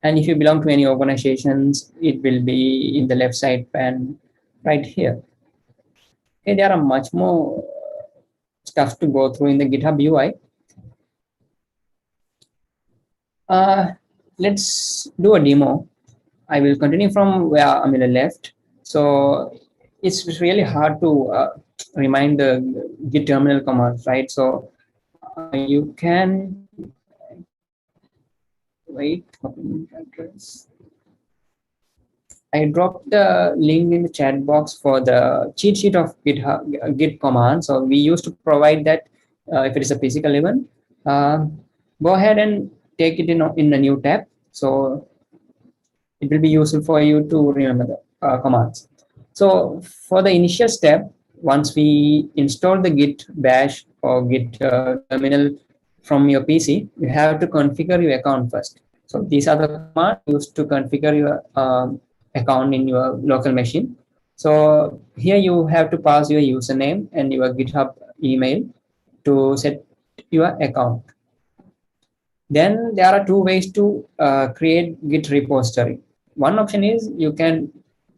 And if you belong to any organizations, it will be in the left side pane right here. Okay, there are much more stuff to go through in the GitHub UI. Let's do a demo. I will continue from where Amila left. So it's really hard to remind the Git terminal commands, right? So you can wait. Address. I dropped the link in the chat box for the cheat sheet of GitHub, Git command. So we used to provide that if it is a physical event. Go ahead and take it in a new tab. So it will be useful for you to remember the commands. So for the initial step, once we install the Git bash or Git terminal from your PC, you have to configure your account first. So these are the commands used to configure your account in your local machine. So here you have to pass your username and your GitHub email to set your account. Then there are two ways to create Git repository. One option is you can,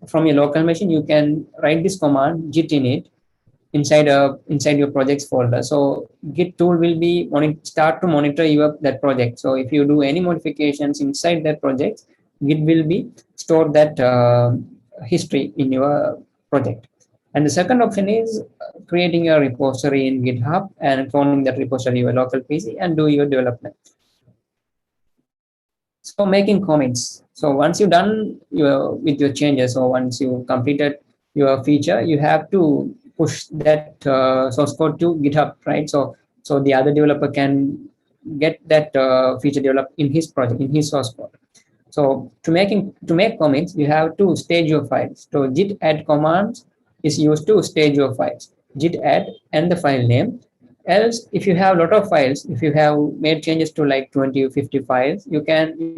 from your local machine, you can write this command git init inside your projects folder. So Git tool will be start to monitor that project. So if you do any modifications inside that project, Git will be store that history in your project. And the second option is creating a repository in GitHub and cloning that repository to your local PC and do your development. So making comments. So once you're done with your changes, or once you completed your feature, you have to push that source code to GitHub, right? So the other developer can get that feature developed in his project, in his source code. So to make comments, you have to stage your files. So git add commands is used to stage your files. Git add and the file name. Else, if you have a lot of files, if you have made changes to like 20 or 50 files, you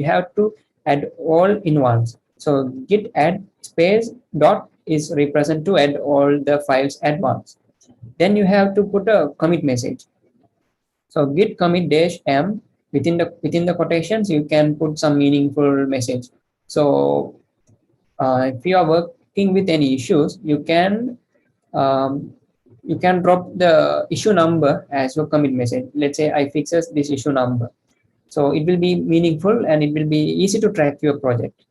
have to add all in once. So git add space dot is represent to add all the files at once. Then you have to put a commit message. So git commit dash m, within the quotations you can put some meaningful message. So if you are working with any issues, you can drop the issue number as your commit message. Let's say I fixes this issue number. So it will be meaningful and it will be easy to track your project.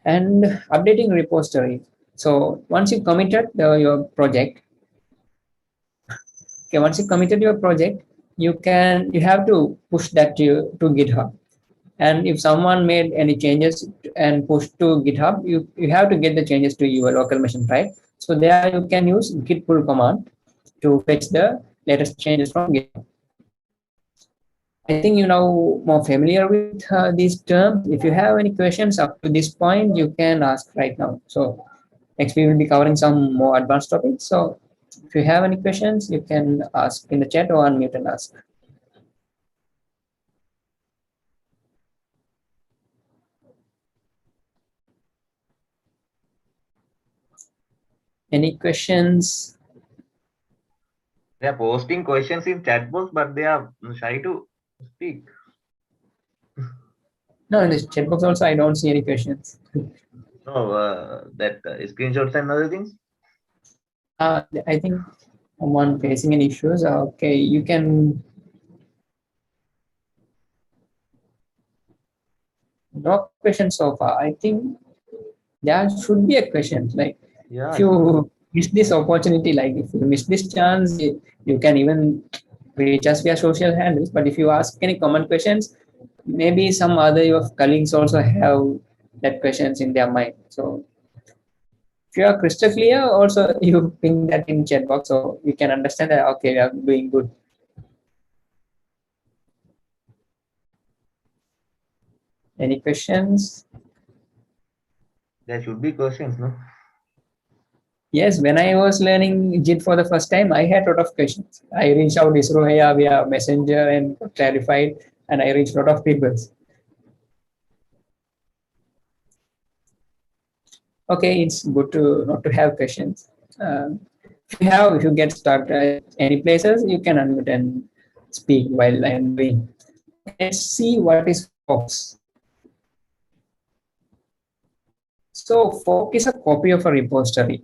And updating repository. So once you committed your project, once you committed your project, you have to push that to GitHub. And if someone made any changes and pushed to GitHub, you have to get the changes to your local machine, right? So there you can use git pull command to fetch the latest changes from GitHub. I think you're now more familiar with these terms. If you have any questions up to this point, you can ask right now. So next we will be covering some more advanced topics. So if you have any questions, you can ask in the chat or unmute and ask. Any questions? They are posting questions in chat box, but they are shy to speak. No, in the chat box also I don't see any questions. No, that screenshots and other things. I think someone facing any issues. Okay, you can. No questions so far. I think there should be a question. Like, Yeah. if you miss this opportunity, like if you miss this chance, you can even reach us via social handles. But if you ask any common questions, maybe some other your colleagues also have that questions in their mind. So if you are crystal clear, also you ping that in chat box so we can understand that okay, we are doing good. Any questions? There should be questions, no? Yes, when I was learning JIT for the first time, I had a lot of questions. I reached out Isrohaya via Messenger and clarified, and I reached a lot of people. Okay, it's good to not to have questions. If you get stuck at any places, you can unmute and speak while I'm doing. Let's see what is forks. So fork is a copy of a repository.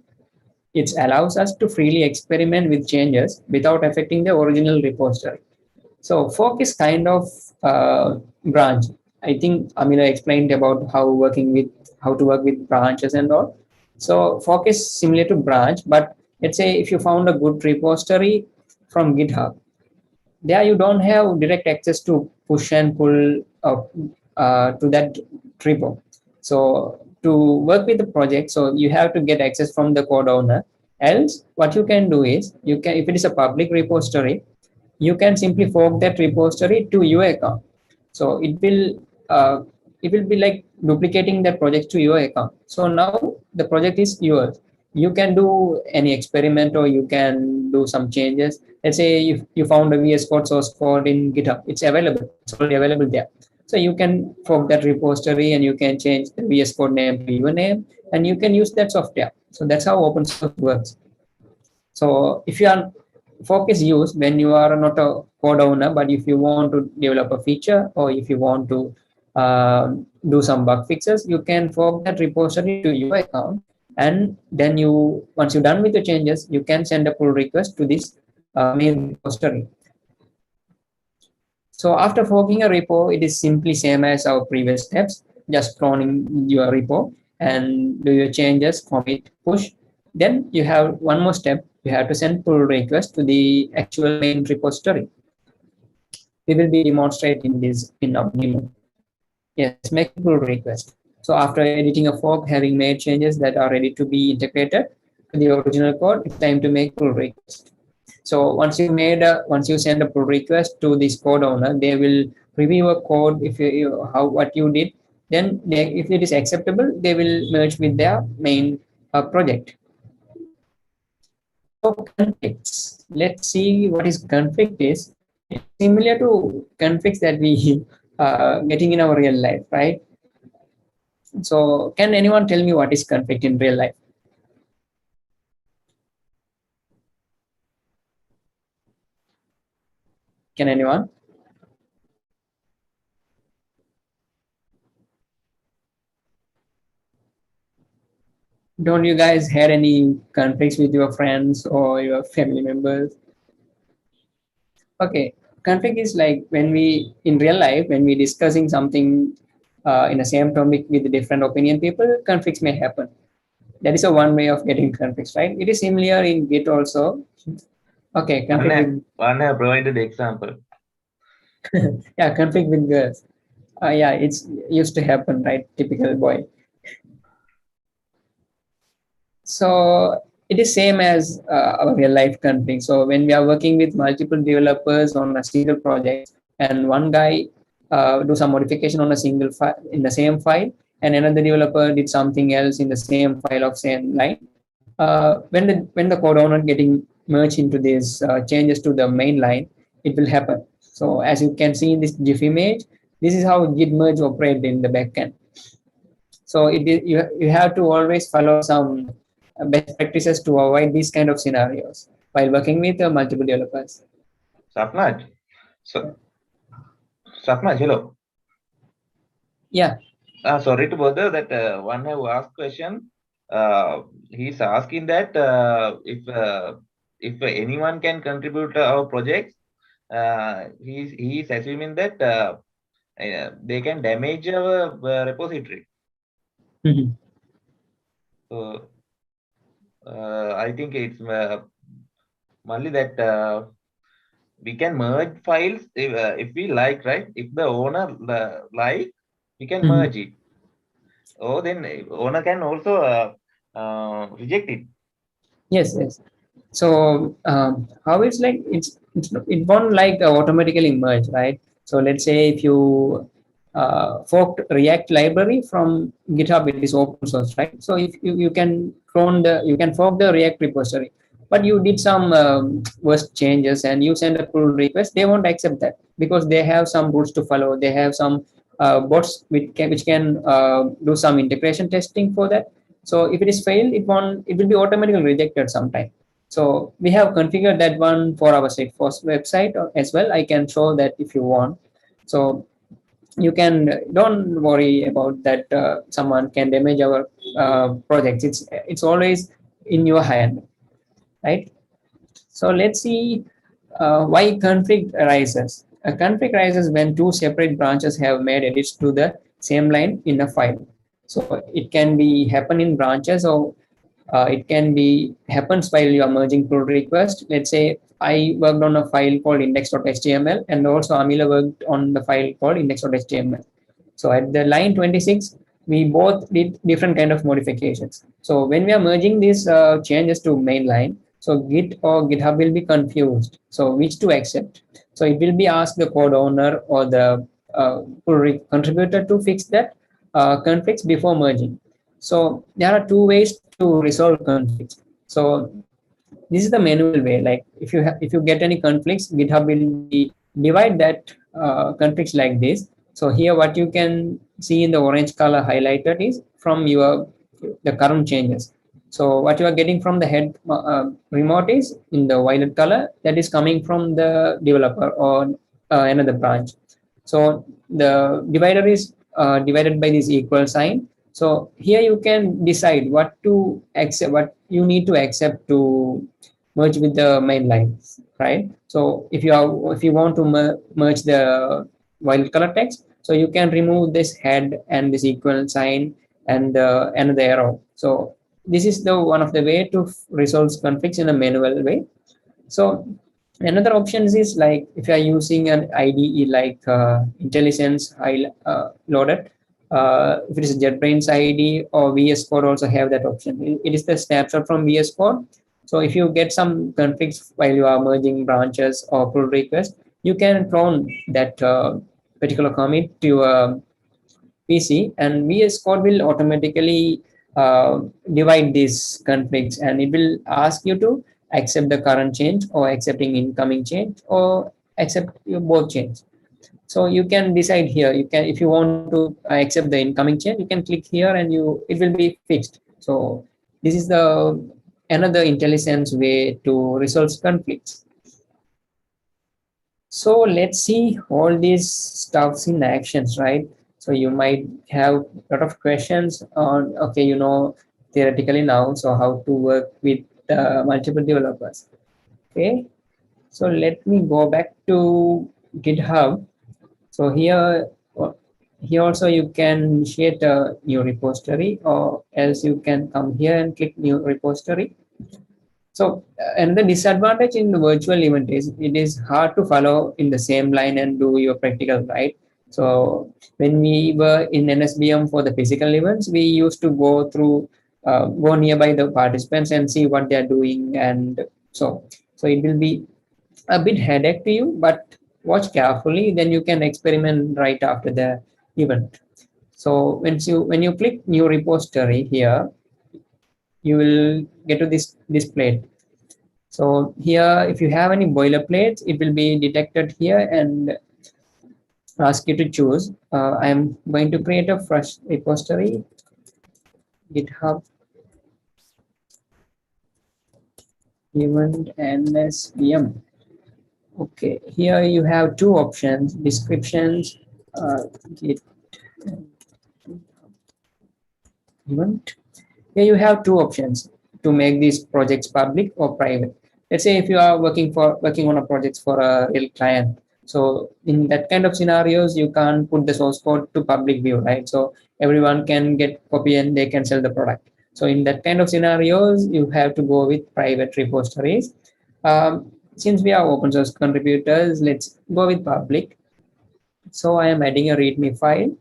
It allows us to freely experiment with changes without affecting the original repository. So fork is kind of branch. I think Amila explained about how to work with branches and all. So fork is similar to branch, but let's say if you found a good repository from GitHub, there you don't have direct access to push and pull to that repo. So to work with the project, so you have to get access from the code owner. Else, what you can do is if it is a public repository, you can simply fork that repository to your account. So it will be like duplicating that project to your account. So now the project is yours. You can do any experiment or you can do some changes. Let's say if you found a VS Code source code in GitHub, it's available. It's already available there. So you can fork that repository and you can change the VS Code name to your name and you can use that software. So that's how open source works. So if you are fork is used when you are not a code owner, but if you want to develop a feature or if you want to do some bug fixes, you can fork that repository to your account, and then you once you're done with the changes, you can send a pull request to this main repository. So after forking a repo, it is simply same as our previous steps, just cloning your repo and do your changes, commit, push. Then you have one more step. You have to send pull request to the actual main repository. We will be demonstrating this in our demo. Yes, make a pull request. So after editing a fork, having made changes that are ready to be integrated to the original code, it's time to make pull request. So once you send a pull request to this code owner, they will review a code if what you did. Then if it is acceptable, they will merge with their main project. So conflicts. Let's see what is conflict is. It's similar to conflicts that we getting in our real life, right? So can anyone tell me what is conflict in real life? Can anyone? Don't you guys had any conflicts with your friends or your family members? Okay, conflict is like when we in real life when we discussing something in the same topic with different opinion people, conflicts may happen. That is a one way of getting conflicts, right? It is similar in Git also. Okay, conflict with One have provided example. yeah, conflict with girls. Yeah, it's used to happen, right? Typical boy. So it is same as our real life conflict. So when we are working with multiple developers on a single project, and one guy do some modification on a single file in the same file, and another developer did something else in the same file of same line. When the code owner getting merged into these changes to the main line, it will happen. So as you can see in this GIF image, this is how Git merge operate in the backend. So you have to always follow some best practices to avoid these kind of scenarios while working with multiple developers. Sapnaj. So, Sapnaj, hello. Yeah. Sorry to bother that one have asked question. He's asking that if anyone can contribute to our projects, he's assuming that they can damage our repository. Mm-hmm. So I think it's only that we can merge files if we like, right? If the owner like, we can merge it. Oh, then owner can also reject it. Yes, yes. So how it's like it won't like automatically merge, right? So let's say if you forked React library from GitHub, it is open source, right? So if you can you can fork the React repository, but you did some worst changes and you send a pull request, they won't accept that because they have some rules to follow. They have some bots which can do some integration testing for that. So if it is failed, it will be automatically rejected sometime. So we have configured that one for our Salesforce website as well. I can show that if you want. So you can don't worry about that. Someone can damage our projects. It's always in your hand, right? So let's see why conflict arises. A conflict arises when two separate branches have made edits to the same line in a file. So it can be happen in branches or it can be happens while you are merging pull request. Let's say I worked on a file called index.html and also Amila worked on the file called index.html. So at the line 26, we both did different kind of modifications. So when we are merging these changes to main line, So Git or GitHub will be confused. So which to accept? So it will be asked the code owner or the pull contributor to fix that conflicts before merging. So there are two ways to resolve conflicts. So this is the manual way. Like if you get any conflicts, GitHub will be divide that conflicts like this. So here what you can see in the orange color highlighted is from your the current changes. So what you are getting from the head remote is in the violet color, that is coming from the developer or another branch. So the divider is divided by this equal sign. So here you can decide what to accept, what you need to accept to merge with the main lines, right? So if you want to merge the violet color text, so you can remove this head and this equal sign and another arrow. So this is the one of the way to resolve conflicts in a manual way. So another option is like if you are using an IDE like IntelliSense loaded, if it is JetBrains IDE or VS Code also have that option. It is the snapshot from VS Code. So if you get some conflicts while you are merging branches or pull requests, you can clone that particular commit to your PC, and VS Code will automatically divide these conflicts, and it will ask you to accept the current change or accepting incoming change or accept both change. So you can decide here. You can, if you want to accept the incoming change, you can click here and it will be fixed. So this is the another IntelliSense way to resolve conflicts. So let's see all these stuffs in actions, right? So you might have a lot of questions on, okay, you know, theoretically now, so how to work with multiple developers. Okay, so let me go back to GitHub. So here also you can initiate a new repository, or else you can come here and click new repository. So and the disadvantage in the virtual event is it is hard to follow in the same line and do your practical, right? So when we were in NSBM for the physical events, we used to go through, go nearby the participants and see what they are doing, and so it will be a bit headache to you, but watch carefully, then you can experiment right after the event. So when you click new repository here, you will get to this display. So here, if you have any boilerplates, it will be detected here and ask you to choose. I am going to create a fresh repository, GitHub event NSVM. Okay, here you have two options: descriptions, Git event. Here you have two options to make these projects public or private. Let's say if you are working on a project for a real client. So in that kind of scenarios, you can't put the source code to public view, right? So everyone can get copy and they can sell the product. So in that kind of scenarios, you have to go with private repositories. Since we are open source contributors, let's go with public. So I am adding a README file.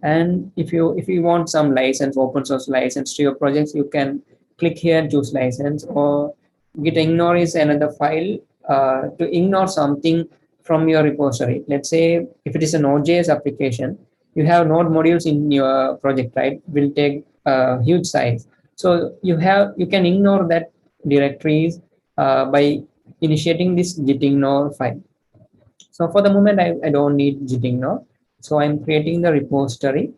And if you want some license, open source license to your projects, you can click here and choose license. Or git ignore is another file to ignore something from your repository. Let's say if it is a Node.js application, you have Node modules in your project, right? Will take a huge size. So you can ignore that directories by initiating this git ignore file. So for the moment, I don't need git ignore. So I'm creating the repository.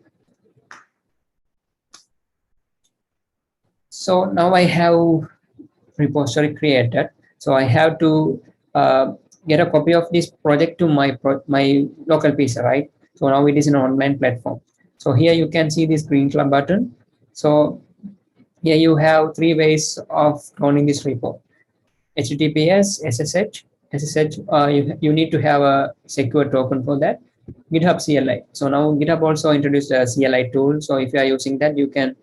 So now I have repository created. So I have to get a copy of this project to my local PC, right? So now it is an online platform. So here you can see this green club button. So here you have three ways of cloning this repo: HTTPS, SSH. SSH, you need to have a secure token for that. GitHub CLI. So now GitHub also introduced a CLI tool. So if you are using that, you can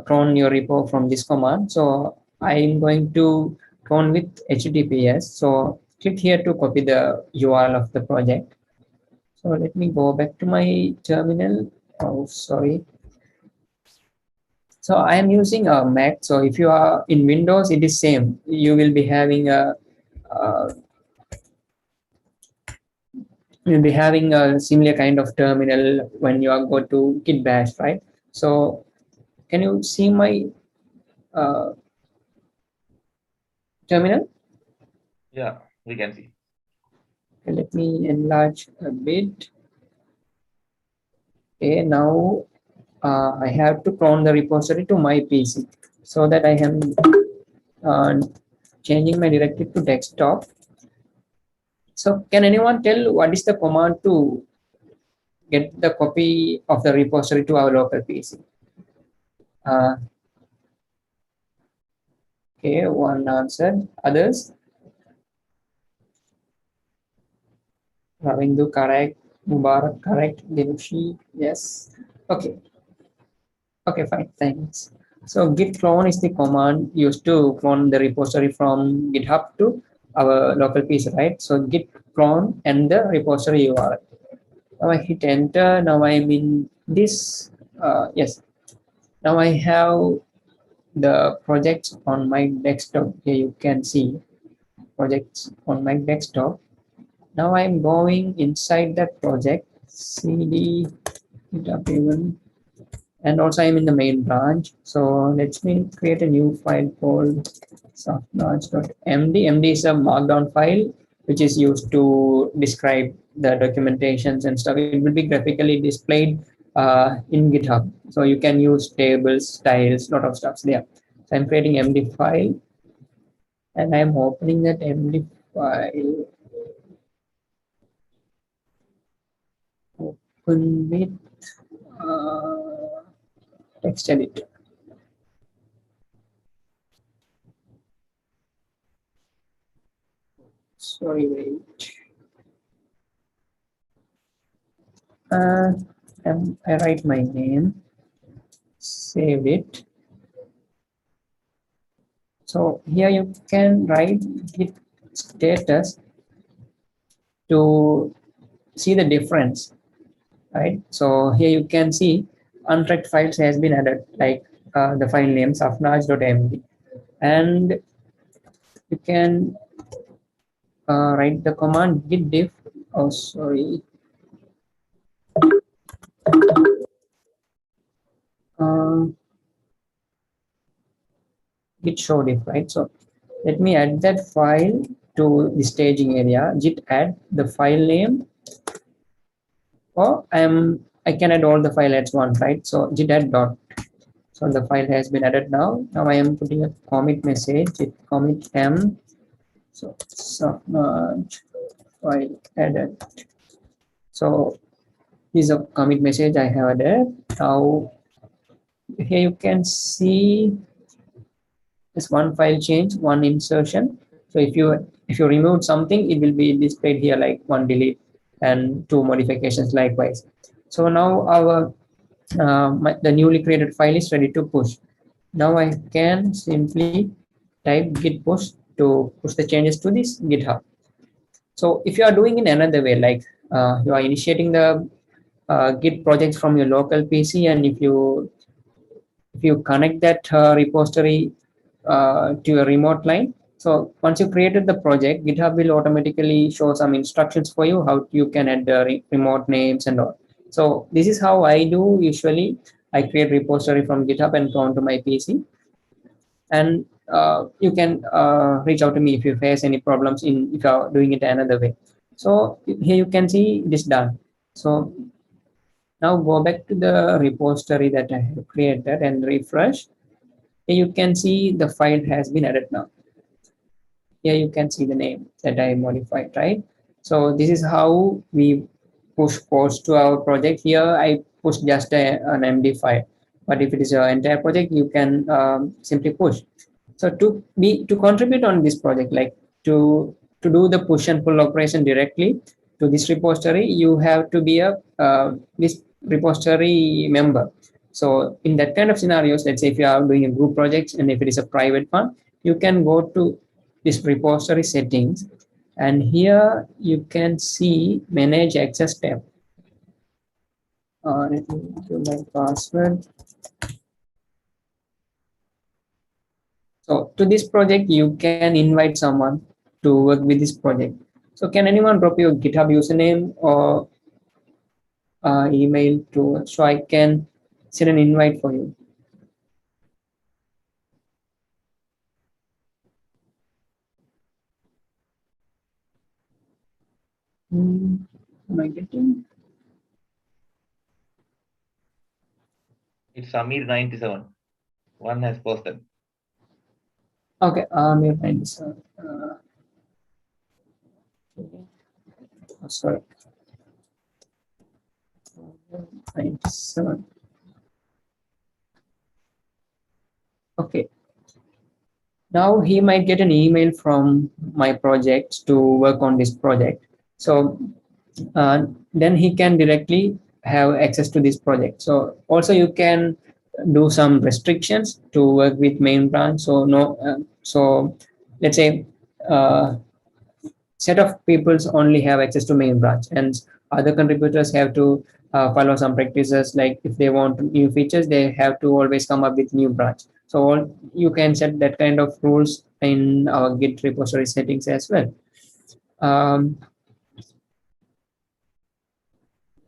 clone your repo from this command. So I'm going to clone with HTTPS. So click here to copy the URL of the project. So let me go back to my terminal. Oh, sorry. So I am using a Mac. So if you are in Windows, it is same. You will be having a similar kind of terminal when you are go to Git Bash, right? So can you see my terminal? Yeah, we can see. Okay, let me enlarge a bit. Okay, now I have to clone the repository to my PC so that I am changing my directory to desktop. So can anyone tell what is the command to get the copy of the repository to our local PC? Okay, one answer. Others? Ravindu, correct. Mubarak, correct. Dinushi, yes. Okay. Okay, fine. Thanks. So git clone is the command used to clone the repository from GitHub to our local PC, right? So git clone and the repository URL. Now I hit enter. Now I'm in this. Yes. Now I have the projects on my desktop. Here you can see projects on my desktop. Now I'm going inside that project, cd GitHub even, and also I'm in the main branch. So let me create a new file called softlaunch.md. MD is a markdown file which is used to describe the documentations and stuff. It will be graphically displayed in GitHub. So you can use tables, styles, lot of stuff there. So I'm creating MD file and I'm opening that MD file. Open with text editor. Sorry, wait. I write my name, save it. So here you can write git status to see the difference, right? So here you can see untracked files has been added, like the file name safnaj.md, and you can write the command git diff. Oh, sorry. Git show diff, right? So let me add that file to the staging area. Git add the file name, or I can add all the file at once, right? So git add dot. So the file has been added now. Now I am putting a commit message. Git commit m. So submerge file added. So this is a commit message I have added. Now here you can see this one file change, one insertion. So if you remove something, it will be displayed here like one delete and two modifications likewise. So now our the newly created file is ready to push. Now I can simply type git push to push the changes to this GitHub. So if you are doing in another way, like you are initiating the Git projects from your local PC, and if you connect that repository to a remote line, so once you created the project, GitHub will automatically show some instructions for you how you can add the remote names and all. So this is how I do usually. I create repository from GitHub and go onto my PC, and you can reach out to me if you face any problems if you are doing it another way. So here you can see this done. So now go back to the repository that I have created and refresh. Here you can see the file has been added now. Here you can see the name that I modified, right? So this is how we push codes to our project. Here I push just an MD file, but if it is an entire project, you can simply push. So to contribute on this project, like to do the push and pull operation directly to this repository, you have to be a this repository member. So in that kind of scenarios, let's say if you are doing a group project and if it is a private one, you can go to this repository settings, and here you can see manage access tab. Let me give my password. So to this project, you can invite someone to work with this project. So can anyone drop your GitHub username or email to, so I can send an invite for you? Am I getting? It's Samir97. One has posted. Okay, your hand is, sorry. 97. Okay. Now he might get an email from my project to work on this project. So then he can directly have access to this project. So also you can do some restrictions to work with main branch. So no, so let's say set of peoples only have access to main branch, and other contributors have to follow some practices, like if they want new features they have to always come up with new branch. So you can set that kind of rules in our Git repository settings as well. um,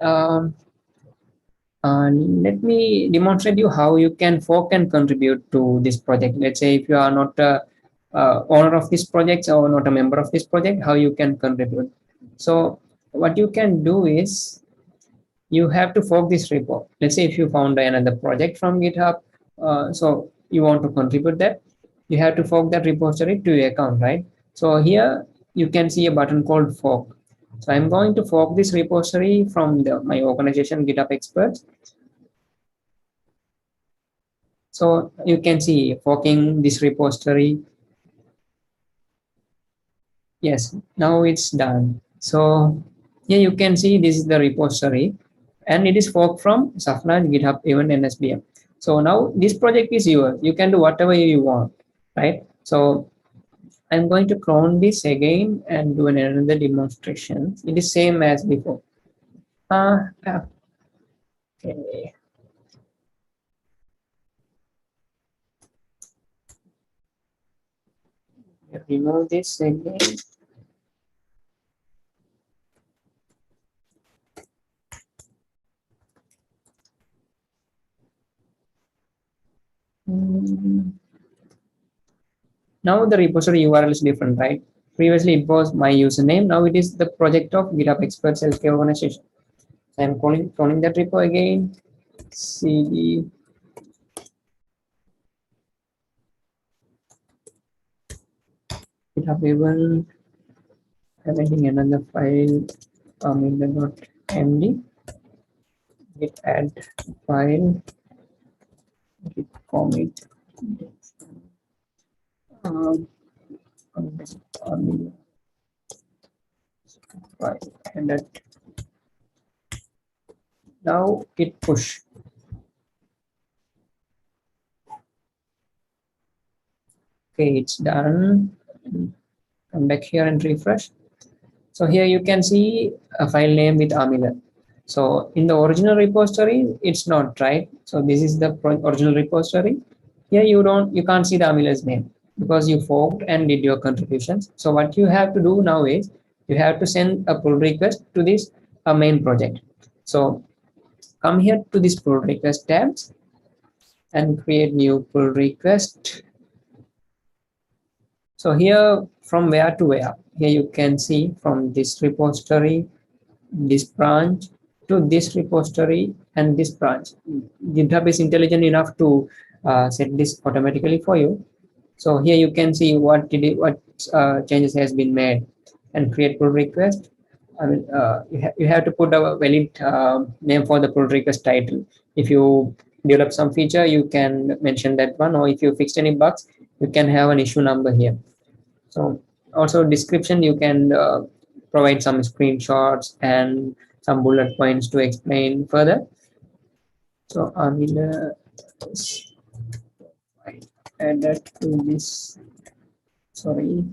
um, Let me demonstrate you how you can fork and contribute to this project. Let's say if you are not a owner of this project or not a member of this project, how you can contribute. So what you can do is you have to fork this repo. Let's say if you found another project from GitHub, so you want to contribute that, you have to fork that repository to your account, right? So here you can see a button called fork. So I'm going to fork this repository from my organization GitHub experts. So you can see forking this repository. Yes, now it's done. So here you can see this is the repository and it is forked from Safnaj GitHub event NSBM. So now this project is yours. You can do whatever you want, right? So I'm going to clone this again and do another demonstration. It is same as before. Okay. Remove this again. Now the repository URL is different, right? Previously it was my username. Now it is the project of GitHub Experts Healthcare Organization. So I'm cloning that repo again. CD GitHub event. I'm adding another file, amila.md. Git add file. Git commit. Amila file and that. Now git push. Okay, it's done. Come back here and refresh. So here you can see a file name with Amila. So in the original repository, it's not, right. So this is the original repository. Here you can't see the Amila's name because you forked and did your contributions. So what you have to do now is you have to send a pull request to this main project. So come here to this pull request tabs and create new pull request. So here from where to where, here you can see from this repository, this branch to this repository and this branch. GitHub is intelligent enough to set this automatically for you. So here you can see what changes has been made and create pull request. I mean, you have to put a valid name for the pull request title. If you develop some feature, you can mention that one, or if you fixed any bugs, you can have an issue number here. So also description, you can provide some screenshots and some bullet points to explain further. So I will add that to this. Sorry.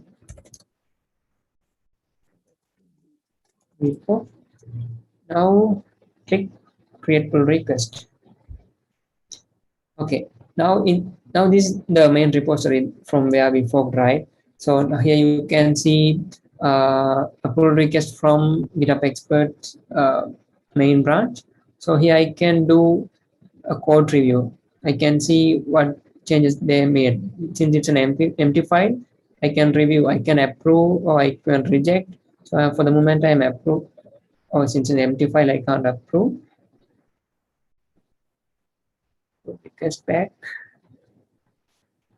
Repo. Now click create pull request. Okay. Now this is the main repository from where we forked, right? So now here you can see a pull request from GitHub expert main branch. So here I can do a code review. I can see what changes they made. Since it's an empty file, I can review, I can approve or I can reject. So for the moment I'm approve, or since it's an empty file, I can't approve. Request back.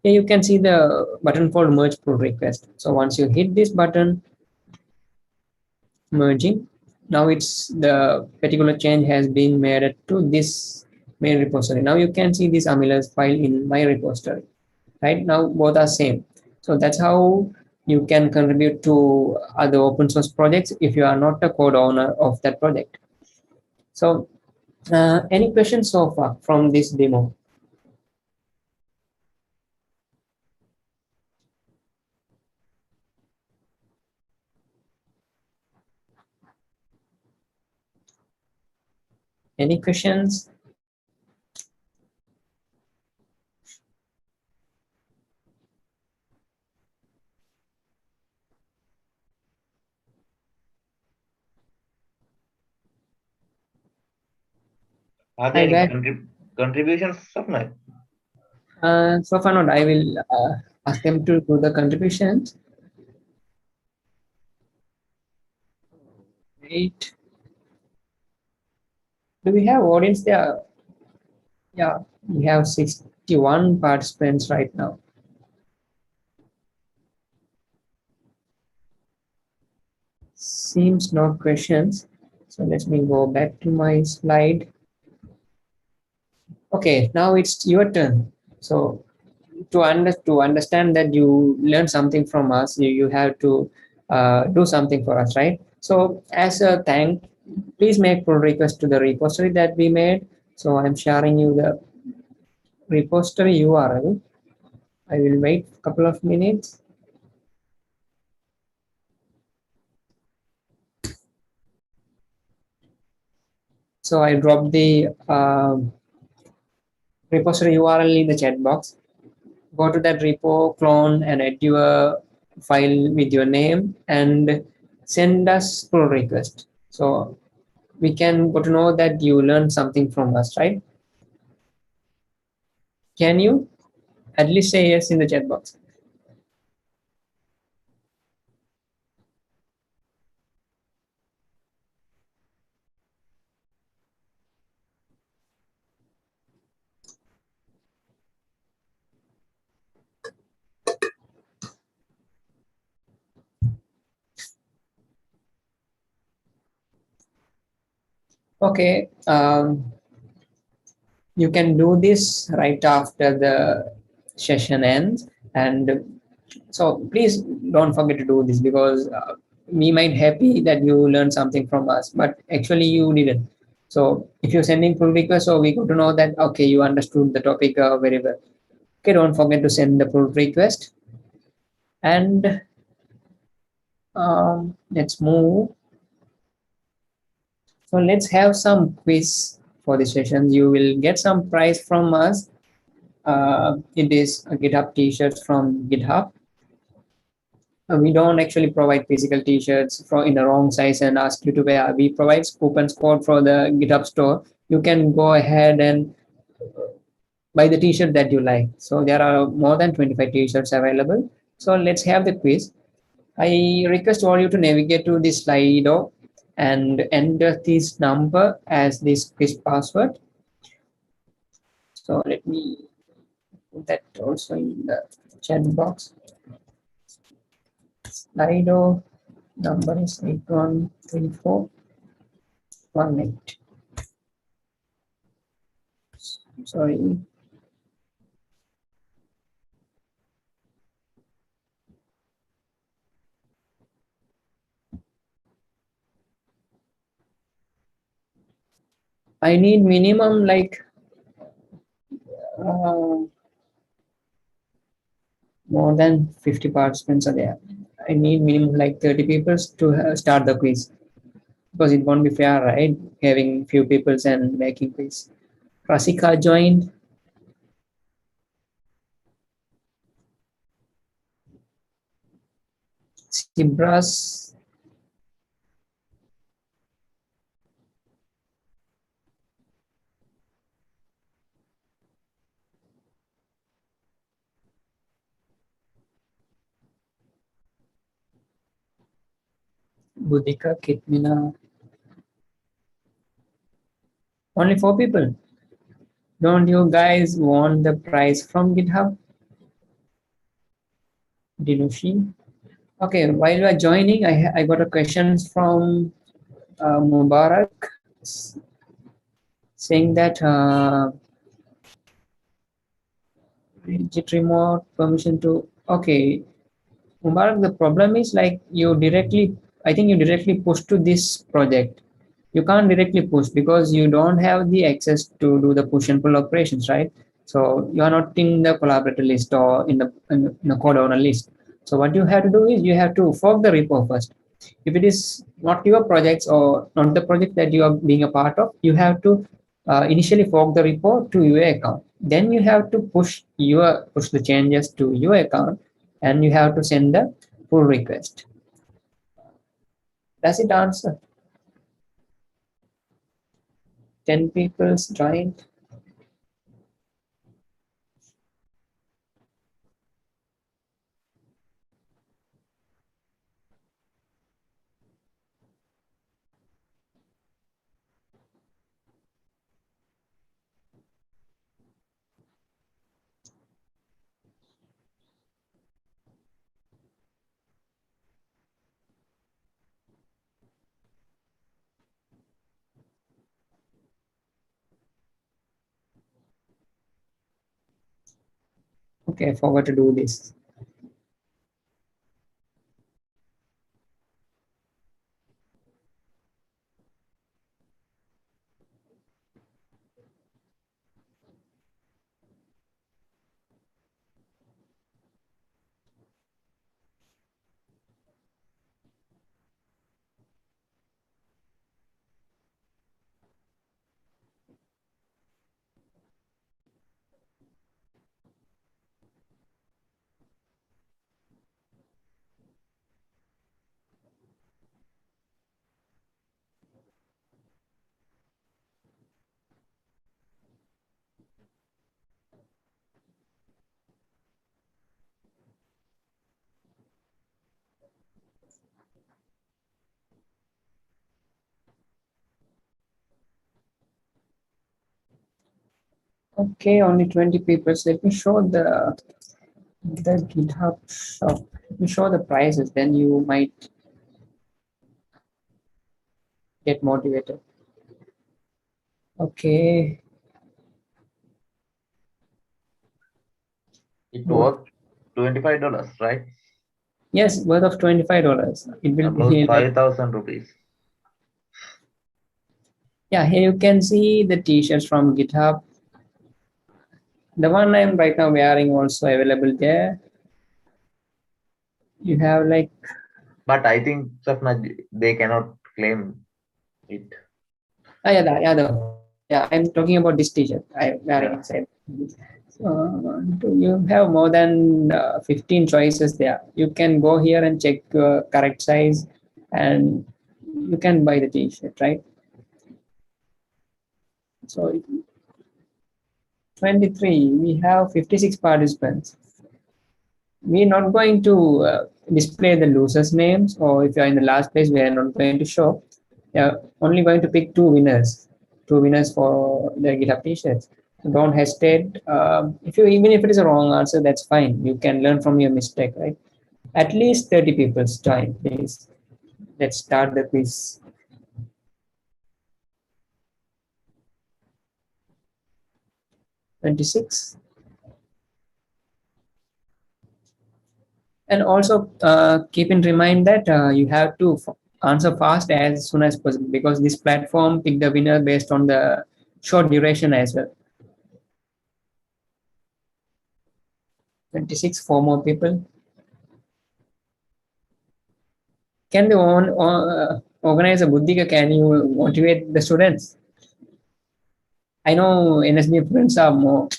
Here you can see the button called merge pull request. So once you hit this button, merging, now it's the particular change has been made to this main repository. Now you can see this Amila's file in my repository. Right now both are same. So that's how you can contribute to other open source projects if you are not a code owner of that project. So any questions so far from this demo? Any questions? Are there Hi any guys. contributions, Swapna? So far not. I will ask them to do the contributions. Wait. Do we have audience there? Yeah, we have 61 participants right now. Seems no questions. So let me go back to my slide. Okay, now it's your turn. So to understand that you learned something from us, you have to do something for us, right? So as a thank, please make pull request to the repository that we made. So I'm sharing you the repository URL. I will wait a couple of minutes. So I dropped the repository URL in the chat box. Go to that repo, clone, and add your file with your name and send us pull request. So we can go to know that you learned something from us, right? Can you at least say yes in the chat box? Okay, you can do this right after the session ends, and so please don't forget to do this, because we might happy that you learned something from us, but actually you didn't. So if you're sending pull request, so we got to know that okay, you understood the topic very well. Okay, don't forget to send the pull request. And let's move. So let's have some quiz for the session. You will get some prize from us. It is a GitHub t-shirt from GitHub. We don't actually provide physical t-shirts in the wrong size and ask you to wear. We provide coupons code for the GitHub store. You can go ahead and buy the t-shirt that you like. So there are more than 25 t-shirts available. So let's have the quiz. I request all you to navigate to this Slido and enter this number as this quiz password. So let me put that also in the chat box. Slido number is 813418. Sorry. I need minimum like more than 50 participants are there. I need minimum like 30 people to start the quiz, because it won't be fair, right? Having few people and making quiz. Rasika joined. Zebras. Budika, Kitmina. Only 4 people. Don't you guys want the prize from GitHub? Dinushi. Okay, while we are joining, I got a question from Mubarak saying that GIT remote permission to, okay, Mubarak, the problem is like I think you directly push to this project. You can't directly push because you don't have the access to do the push and pull operations, right? So you are not in the collaborator list or in the code owner list. So what you have to do is you have to fork the repo first. If it is not your projects or not the project that you are being a part of, you have to initially fork the repo to your account. Then you have to push the changes to your account, and you have to send the pull request. Does it answer? 10 people joined. Okay, I forgot to do this. Okay, only 20 people. So let me show the GitHub shop. Let me show the prices, then you might get motivated. Okay. It worth $25, right? Yes, worth of $25. It will Almost be like 5,000 rupees. yeah. Here you can see the t-shirts from GitHub. The one I'm right now wearing also available there. You have like. But I think Sapna, they cannot claim it. I'm talking about this t-shirt I'm wearing inside. You have more than 15 choices there. You can go here and check your correct size, and you can buy the t-shirt, right? So 23, we have 56 participants. We're not going to display the losers' names, or if you're in the last place, we are not going to show. We are only going to pick two winners for the GitHub t-shirts. So don't hesitate. Even if it is a wrong answer, that's fine. You can learn from your mistake, right? At least 30 people join, please. Let's start the quiz. $26. And also keep in mind that you have to answer fast as soon as possible, because this platform pick the winner based on the short duration as well. 26, 4 more people. Can they organize a Buddhika? Can you motivate the students? I know NSB students are more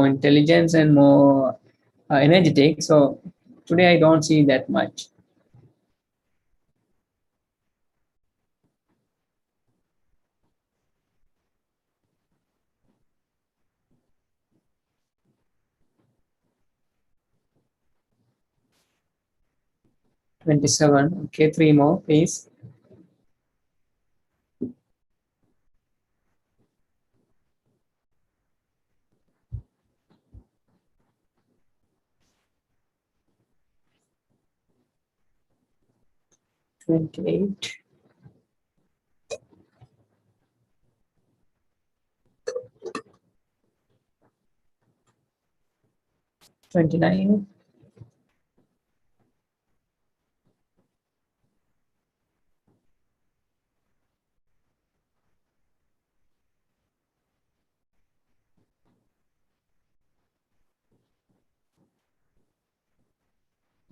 intelligent and more energetic. So today I don't see that much. 27. Okay, 3 more, please. $28. 29.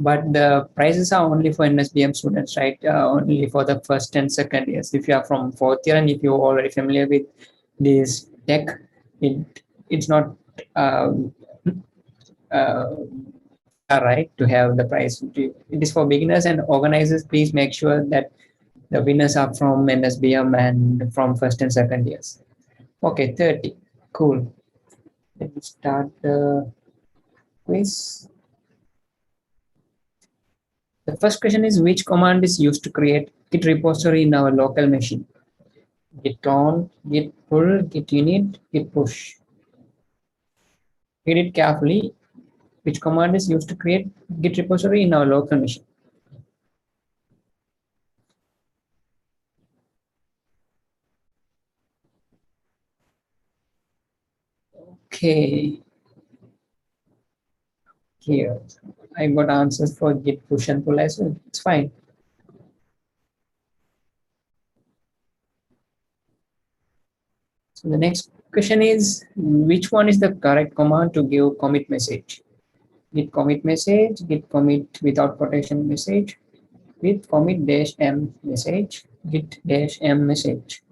But the prices are only for NSBM students, right? Only for the first and second years. If you are from fourth year and if you're already familiar with this tech, it's not fair, right, to have the price. It is for beginners and organizers. Please make sure that the winners are from NSBM and from first and second years. Okay, 30. Cool. Let me start the quiz. The first question is, which command is used to create Git repository in our local machine? Git on, git pull, git init, git push. Read it carefully. Which command is used to create Git repository in our local machine? Okay. Here, I got answers for git push and pull as well. It's fine. So the next question is, which one is the correct command to give commit message? Git commit message, git commit without quotation message, git commit dash m message, git dash m message.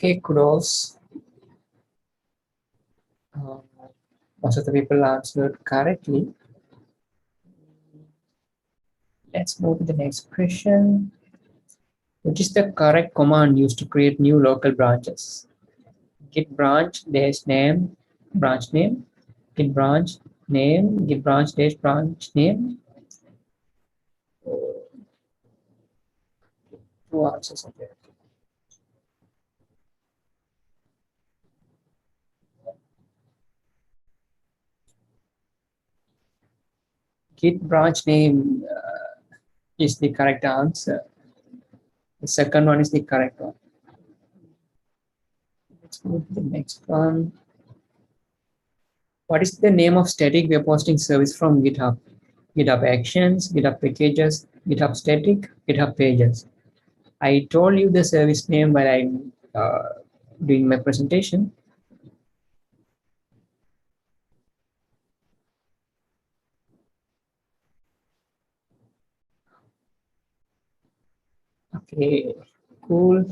Okay, kudos. Most of the people answered correctly. Let's move to the next question. Which is the correct command used to create new local branches? Git branch dash name, branch name, git branch name, git branch dash branch name. Two answers are there. Git branch name is the correct answer. The second one is the correct one. Let's move to the next one. What is the name of static web hosting service from GitHub? GitHub Actions, GitHub Packages, GitHub Static, GitHub Pages. I told you the service name while I'm doing my presentation. Okay, cool.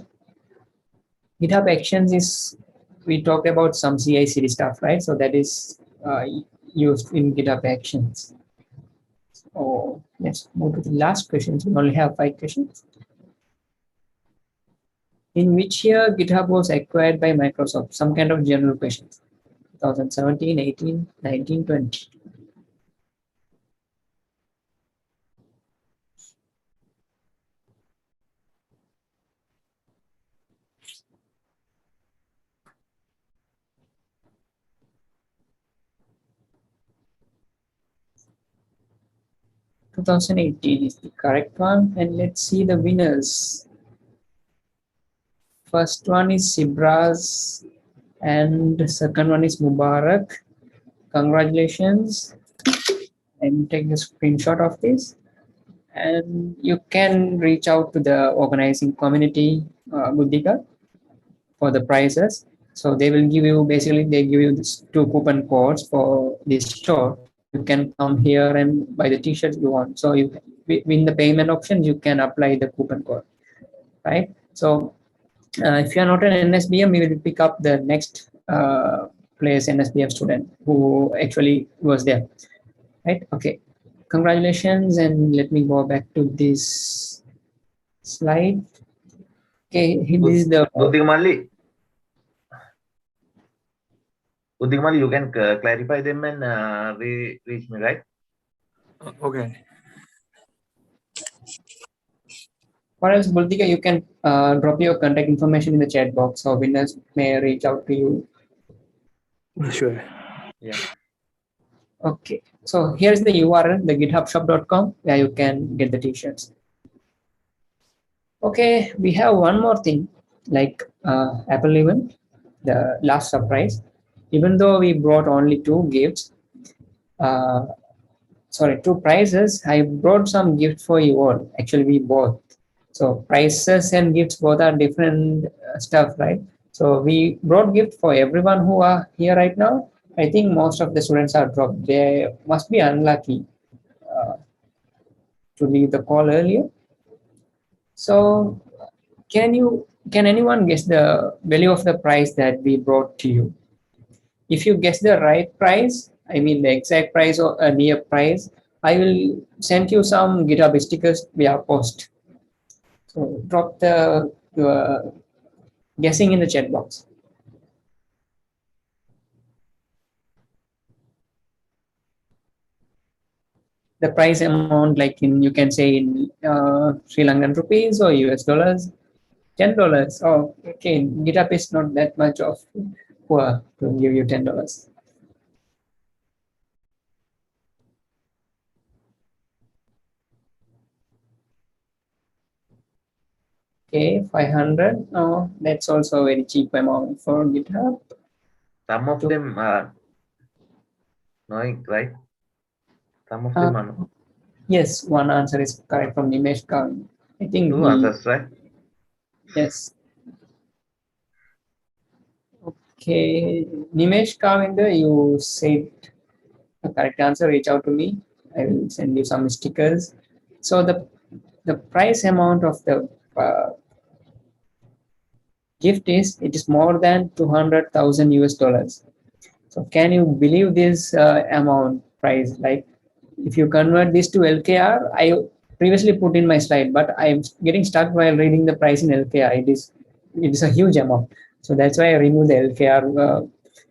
GitHub Actions is, we talked about some CI/CD stuff, right? So that is used in GitHub Actions. So let's move to the last questions. We only have 5 questions. In which year GitHub was acquired by Microsoft? Some kind of general questions. 2017, 18, 19, 20. Two 2018 is the correct one, and let's see the winners. First one is Sibraz, and the second one is Mubarak. Congratulations. And take the screenshot of this. And you can reach out to the organizing community, Buddhika, for the prizes. So they will give you, basically they give you this 2 coupon codes for this store. You can come here and buy the t-shirts you want. So you win the payment option, you can apply the coupon code, right? So if you are not an NSBM, we will pick up the next place NSBM student who actually was there, right? Okay, congratulations, and let me go back to this slide. Okay, this is the Buddhika Malli, Uddimal, you can clarify them and reach me, right? Okay. Or else, Bultika, you can drop your contact information in the chat box, so winners may reach out to you. Sure. Yeah. Okay, so here's the URL, the githubshop.com, where you can get the t-shirts. Okay, we have one more thing, like Apple event, the last surprise. Even though we brought only two gifts, two prizes, I brought some gifts for you all. Actually, we both. So prizes and gifts both are different stuff, right? So we brought gift for everyone who are here right now. I think most of the students are dropped. They must be unlucky to leave the call earlier. So can anyone guess the value of the price that we brought to you? If you guess the right price, I mean the exact price or a near price, I will send you some GitHub stickers via post. So drop the guessing in the chat box. The price amount, like you can say in Sri Lankan rupees or US dollars. $10. Oh, okay. GitHub is not that much of poor to give you $10. Okay, 500. Oh, that's also a very cheap amount for GitHub. Some of them are knowing, right? Some of them are not. Yes, one answer is correct from Nimesh Kavi. I think Two answers, right? Yes. Okay, Nimesh Kavinder, you said the correct answer. Reach out to me. I will send you some stickers. So the price amount of the gift is more than 200,000 US dollars. So can you believe this amount price? Like if you convert this to LKR, I previously put in my slide, but I'm getting stuck while reading the price in LKR. It is a huge amount. So that's why I removed the LKR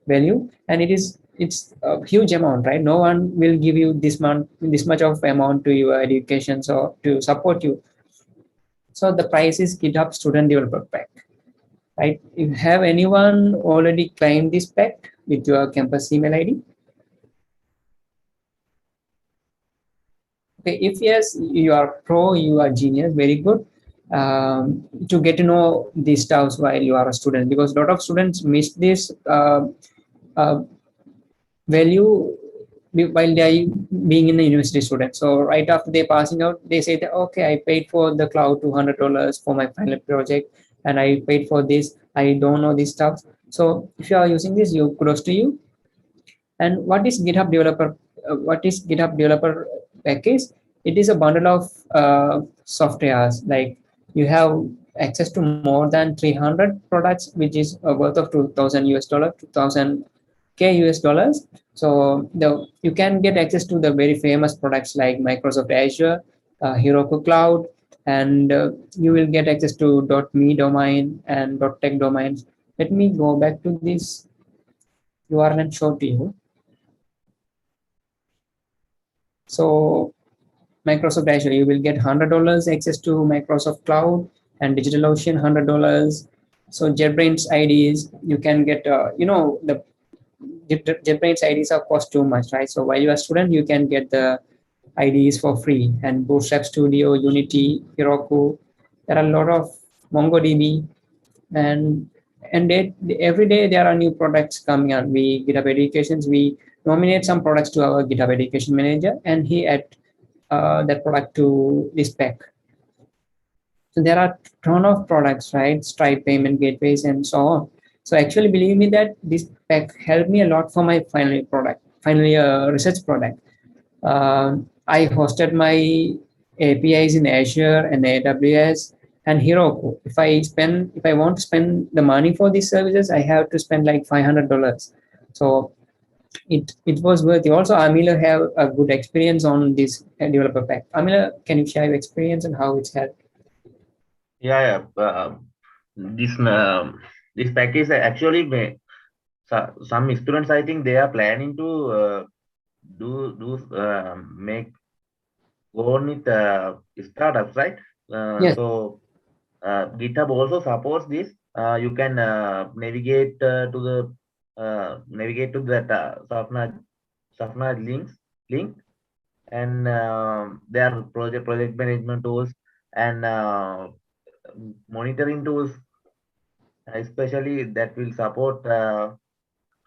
value, and it's a huge amount, right? No one will give you this much of amount to your education, so to support you. So the price is GitHub Student Developer Pack, right? If have anyone already claimed this pack with your campus email ID? Okay, if yes, you are pro, you are genius, very good. To get to know these stuffs while you are a student, because a lot of students miss this uh, value while they are being in a university student. So right after they passing out, they say that okay, I paid for the cloud $200 for my final project, and I paid for this. I don't know this stuff. So if you are using this, you kudos to you. And what is GitHub developer? What is GitHub developer package? It is a bundle of softwares. Like you have access to more than 300 products, which is worth of 2,000 US dollar, 2,000 K US dollars. So you can get access to the very famous products like Microsoft Azure, Heroku Cloud, and you will get access to .me domain and .tech domains. Let me go back to this URL and show to you. So Microsoft Azure, you will get $100 access to Microsoft Cloud, and DigitalOcean $100. So JetBrains IDs, you can get, the JetBrains IDs are cost too much, right? So while you are a student, you can get the IDs for free, and Bootstrap Studio, Unity, Heroku. There are a lot of MongoDB, and every day there are new products coming out. We GitHub Educations, we nominate some products to our GitHub Education Manager, and he add that product to this pack. So there are a ton of products, right? Stripe payment gateways and so on. So actually, believe me that this pack helped me a lot for my final research product. I hosted my APIs in Azure and AWS and Heroku. If I want to spend the money for these services, I have to spend like $500. So it was worth it. Also, Amila have a good experience on this developer pack. Amila, can you share your experience and how it's helped? Yeah. This package actually some students, I think they are planning to make go on with startups, right? Yes. So GitHub also supports this. You can navigate to that Safna link, and there are project management tools and monitoring tools, especially that will support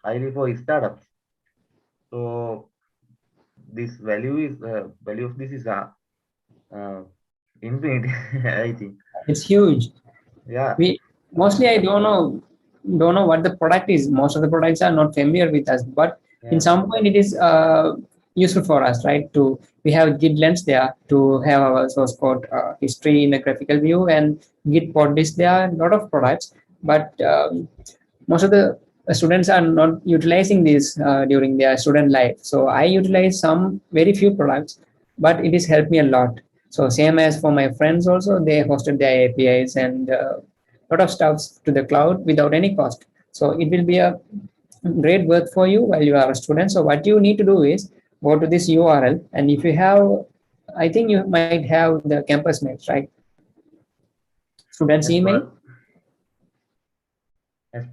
highly for startups. So this value of this is uh, infinite, I think. It's huge. Yeah. We mostly I don't know what the product is. Most of the products are not familiar with us, but in Yeah. some point it is useful for us, right? To we have Git lens there to have our source code history in a graphical view, and Git polish. There are a lot of products, but most of the students are not utilizing this during their student life. So I utilize some very few products, but it has helped me a lot. So same as for my friends also, they hosted their APIs and lot of stuffs to the cloud without any cost. So it will be a great work for you while you are a student. So what you need to do is go to this URL, and if you have, I think you might have the campus mates, right? Students As email.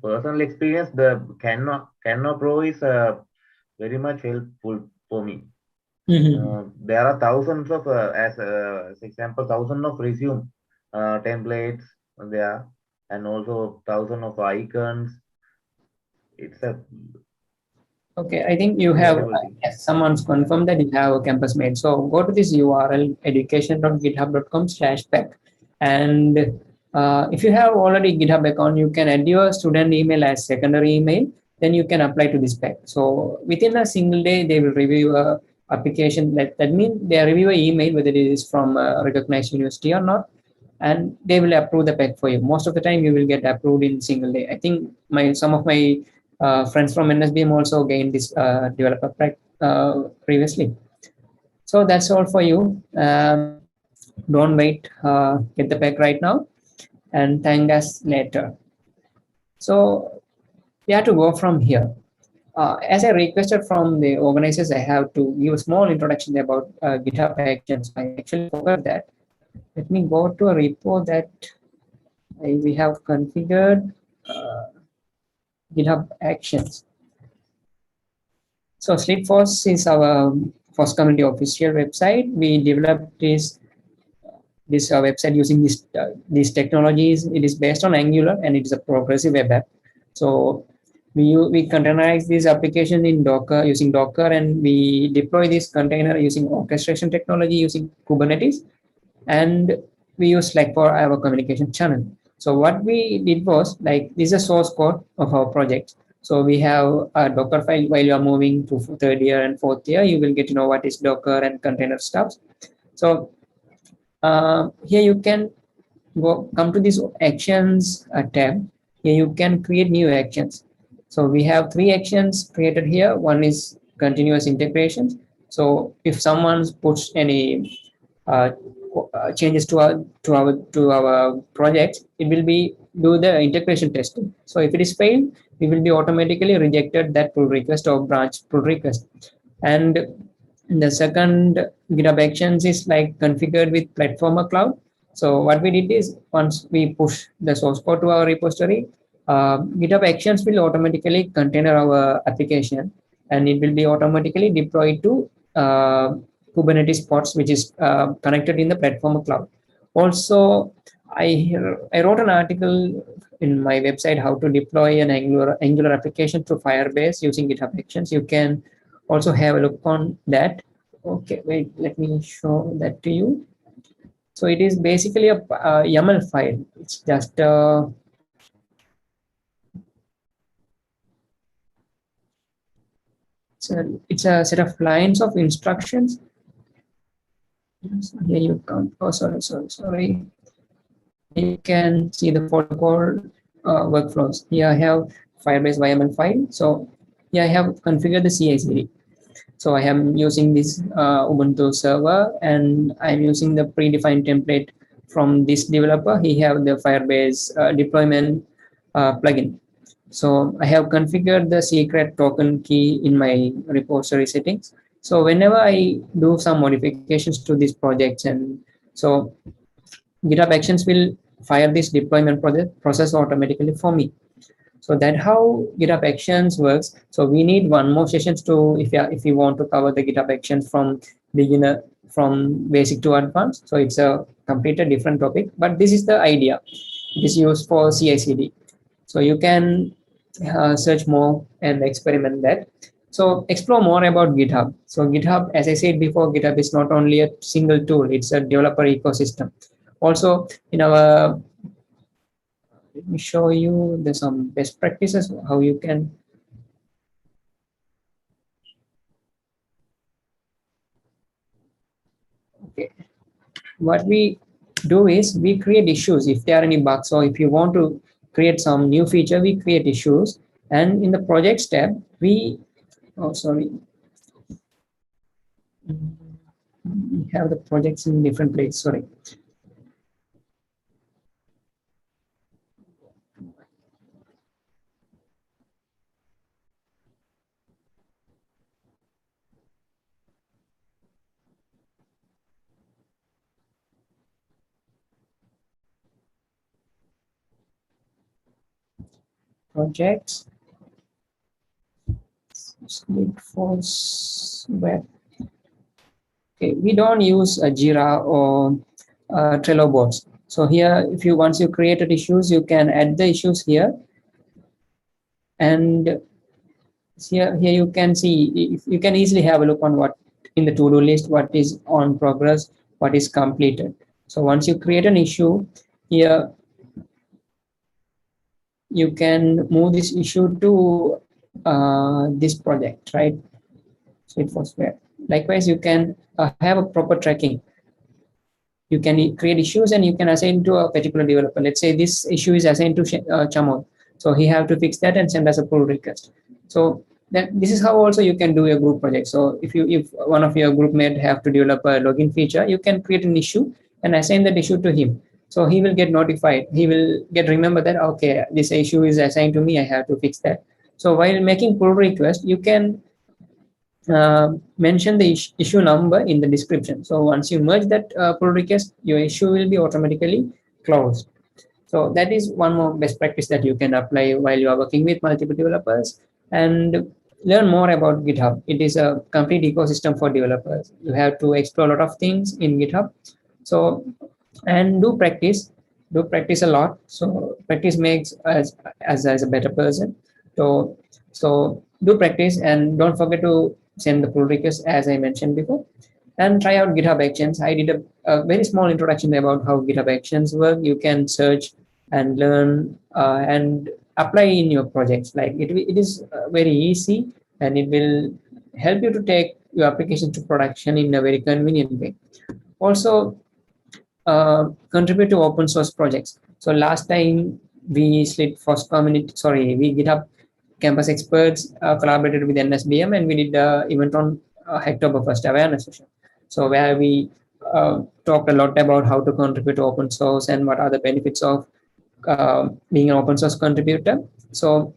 personal experience, the Canva Pro is very much helpful for me. There are thousands of, as example, thousands of resume templates there, and also thousands of icons. It's a Okay, I think you have, valuable thing. yes, someone's confirmed that you have a campus mate. So go to this URL education.github.com/spec. And if you have already GitHub account, you can add your student email as secondary email. Then you can apply to this spec. So within a single day, they will review your application. That means they review an email whether it is from a recognized university or not, and they will approve the pack for you. Most of the time, you will get approved in single day. I think some of my friends from NSBM also gained this developer pack previously. So that's all for you. Don't wait. Get the pack right now and thank us later. So we have to go from here. As I requested from the organizers, I have to give a small introduction about GitHub Actions. I actually forgot that. Let me go to a repo that we have configured. GitHub Actions. So Sleepforce is our Force community official website. We developed this website using these technologies. It is based on Angular and it is a progressive web app. So we containerize this application in Docker using Docker, and we deploy this container using orchestration technology using Kubernetes, and we use Slack for our communication channel. So what we did was, like, this is a source code of our project. So we have a Docker file. While you are moving to third year and fourth year, you will get to know what is Docker and container stuff. So here you can come to this actions tab. Here you can create new actions. So we have 3 actions created here. One is continuous integrations. So if someone puts any changes to our project, it will be do the integration testing. So if it is failed, we will be automatically rejected that pull request or branch pull request. And the second GitHub Actions is like configured with Platformer Cloud. So what we did is, once we push the source code to our repository, GitHub Actions will automatically container our application, and it will be automatically deployed to Kubernetes pods, which is connected in the Platformer Cloud. Also, I wrote an article in my website how to deploy an Angular application to Firebase using GitHub Actions. You can also have a look on that. Okay, wait, let me show that to you. So it is basically a YAML file. It's just it's a set of lines of instructions. So here you come. Oh, sorry. You can see the folder called workflows. Here I have Firebase YAML file. So here I have configured the CI/CD. So I am using this Ubuntu server, and I'm using the predefined template from this developer. He have the Firebase deployment plugin. So I have configured the secret token key in my repository settings. So whenever I do some modifications to these projects, and so GitHub Actions will fire this deployment process automatically for me. So that's how GitHub Actions works. So we need one more sessions to, if you want to cover the GitHub Actions from beginner, from basic to advanced. So it's a completely different topic, but this is the idea. It is used for CI/CD. So you can search more and experiment that. So explore more about GitHub. So GitHub, as I said before, GitHub is not only a single tool, it's a developer ecosystem. Also, in our, let me show you there's some best practices how you can. Okay, what we do is we create issues if there are any bugs, or if you want to create some new feature, we create issues, and in the projects tab we, oh sorry, we have the projects in different place, sorry. Projects, split force web. Okay, we don't use a Jira or Trello boards. So here, if you, once you created issues, you can add the issues here, and here you can see, you can easily have a look on what in the to-do list, what is on progress, what is completed. So once you create an issue here, you can move this issue to this project, right? So it was where. Likewise, you can have a proper tracking. You can create issues and you can assign to a particular developer. Let's say this issue is assigned to Chamon, so he have to fix that and send us a pull request. So then this is how also you can do a group project. So if one of your group mate have to develop a login feature, you can create an issue and assign that issue to him. So he will get notified. He will remember that, okay, this issue is assigned to me, I have to fix that. So while making pull request, you can mention the issue number in the description. So once you merge that pull request, your issue will be automatically closed. So that is one more best practice that you can apply while you are working with multiple developers, and learn more about GitHub. It is a complete ecosystem for developers. You have to explore a lot of things in GitHub. So, and do practice a lot. So practice makes us as a better person. So do practice, and don't forget to send the pull request as I mentioned before, and try out GitHub Actions. I did a very small introduction about how GitHub Actions work. You can search and learn and apply in your projects. Like it is very easy, and it will help you to take your application to production in a very convenient way. Also, contribute to open source projects. So last time we GitHub campus experts collaborated with NSBM, and we did the event on Hacktoberfest awareness session. So where we talked a lot about how to contribute to open source and what are the benefits of being an open source contributor. So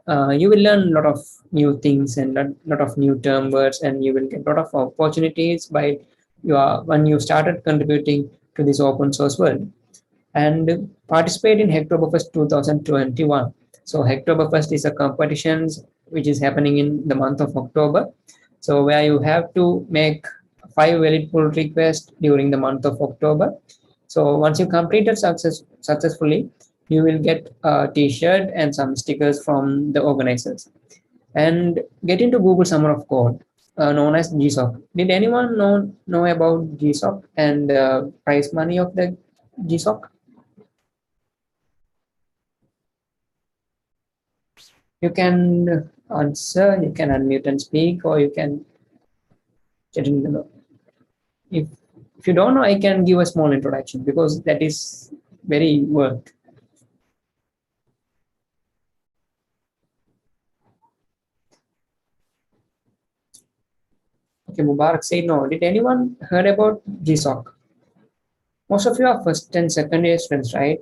you will learn a lot of new things and a lot of new term words, and you will get a lot of opportunities when you started contributing to this open source world. And participate in Hacktoberfest 2021. So Hacktoberfest is a competition which is happening in the month of October. So where you have to make 5 valid pull requests during the month of October. So once you complete it successfully, you will get a t-shirt and some stickers from the organizers. And get into Google Summer of Code, known as GSOC. Did anyone know about GSOC and prize money of the GSOC? You can answer, you can unmute and speak, or you can get in the know. If you don't know, I can give a small introduction because that is very worth. Okay, Mubarak said no. Did anyone heard about GSOC? Most of you are first and second year students, right?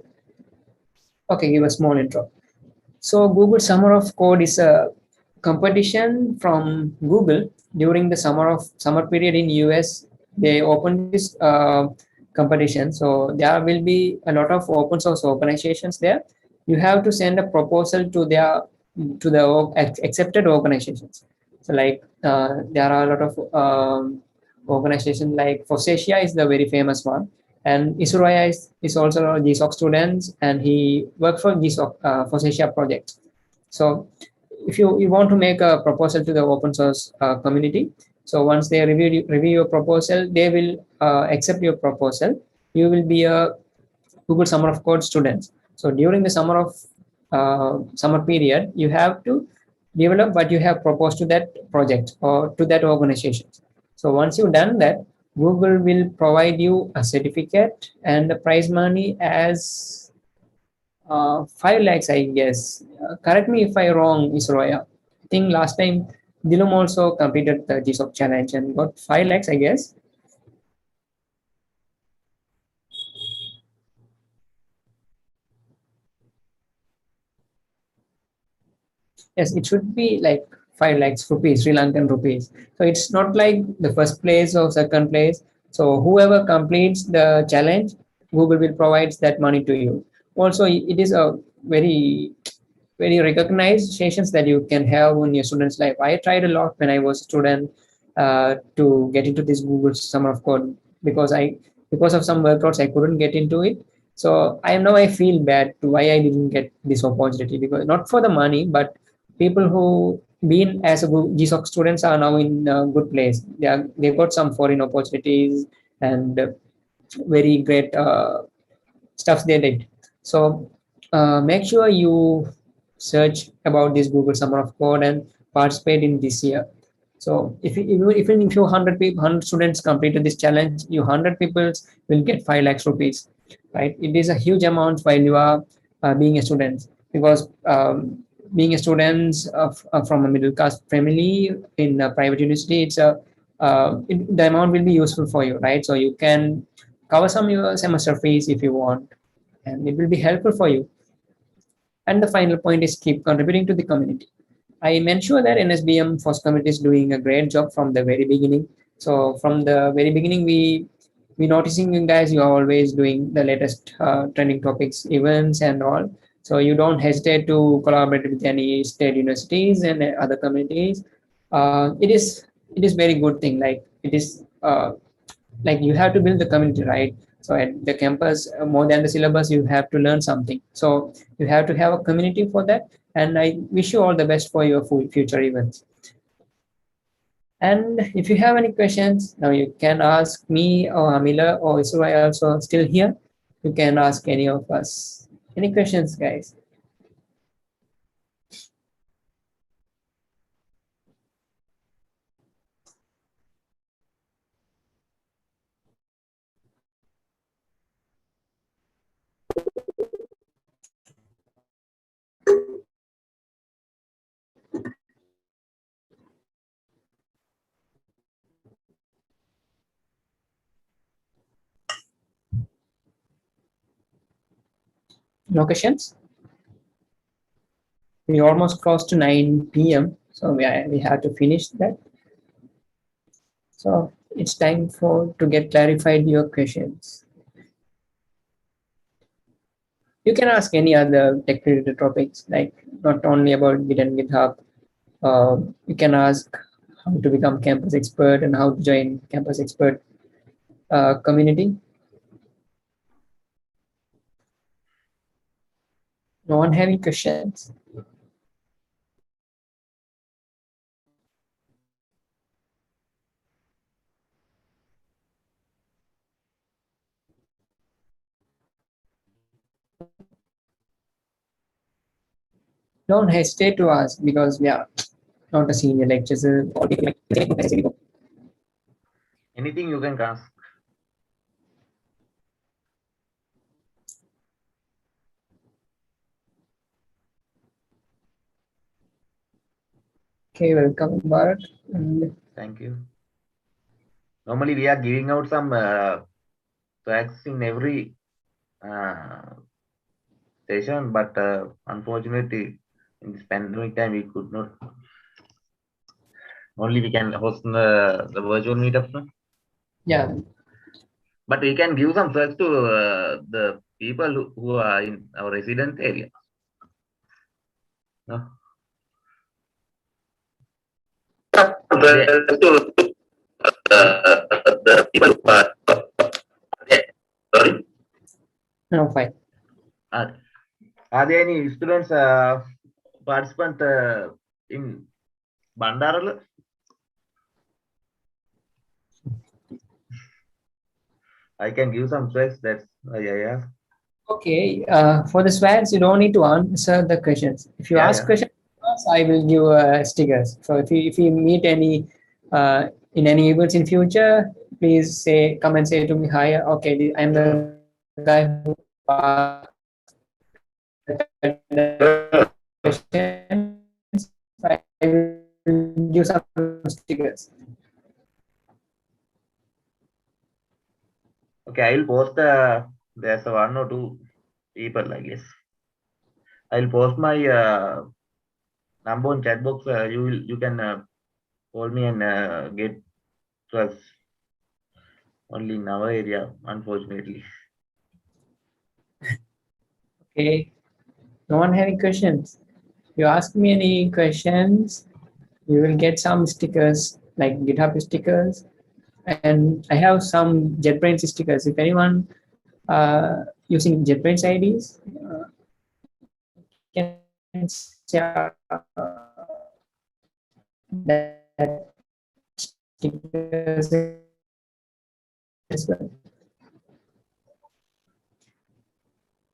Okay, give a small intro. So Google Summer of Code is a competition from Google during the summer period in US. They opened this competition, so there will be a lot of open source organizations there. You have to send a proposal to the accepted organizations. So like there are a lot of organizations like Fosasia is the very famous one, and Isuraya is also a GSOC student, and he worked for GSOC Fosasia project. So if you want to make a proposal to the open source community, so once they review your proposal, they will accept your proposal. You will be a Google Summer of Code students. So during the summer period, you have to develop what you have proposed to that project or to that organization. So once you've done that, Google will provide you a certificate and the prize money as 5 lakhs, I guess. Correct me if I wrong, Isroya. I think last time Dilum also completed the GSOC challenge and got 5 lakhs, I guess. Yes, it should be like 5 lakhs rupees, Sri Lankan rupees. So it's not like the first place or second place. So whoever completes the challenge, Google will provide that money to you. Also, it is a very recognized sessions that you can have in your student's life. I tried a lot when I was a student to get into this Google Summer of Code because of some workouts I couldn't get into it. So I feel bad to why I didn't get this opportunity, because not for the money, but people who been as a GSOC students are now in a good place. They've got some foreign opportunities and very great stuff they did. So make sure you search about this Google Summer of Code and participate in this year. So even if you 100 people, 100 students completed this challenge, you 100 people will get 5 lakhs rupees, right? It is a huge amount while you are being a student, because being a student from a middle class family in a private university, the amount will be useful for you, right? So you can cover some your semester fees if you want, and it will be helpful for you. And the final point is keep contributing to the community. I mentioned that NSBM FOSS community is doing a great job from the very beginning. So from the very beginning, we noticing you guys, you are always doing the latest trending topics, events, and all. So you don't hesitate to collaborate with any state universities and other communities. It is very good thing. Like it is like you have to build the community, right? So at the campus, more than the syllabus, you have to learn something. So you have to have a community for that. And I wish you all the best for your future events. And if you have any questions, now you can ask me or Amila, or is I also still here? You can ask any of us. Any questions, guys? No questions? We almost close to 9 p.m. So we have to finish that. So it's time to get clarified your questions. You can ask any other tech related topics, like not only about Git and GitHub. You can ask how to become campus expert and how to join campus expert community. No one having questions? Don't hesitate to ask, because we are not a senior lecturer. Anything you can ask. Okay, welcome, Bharat. Thank you. Normally, we are giving out some tracks in every session, but unfortunately, in this pandemic time, we could not. Only we can host the virtual meetups. No? Yeah. But we can give some search to the people who are in our resident area. No? The people who are sorry. No, fine. Are there any students participant in Bandarala? I can give some tricks. That's why I asked. Okay. For the swags, you don't need to answer the questions. If you ask Yeah. questions, I will give stickers. So if you meet any in any events in future, please come and say to me, hi. Okay, I'm the guy who asked the questions. I will give some stickers. Okay, I will post there's one or two people, I guess. I'll post my number on chat box. You can call me and get drugs only in our area, unfortunately. Okay. No one having questions? If you ask me any questions, you will get some stickers like GitHub stickers, and I have some JetBrains stickers. If anyone using JetBrains IDs, can share that stickers as well.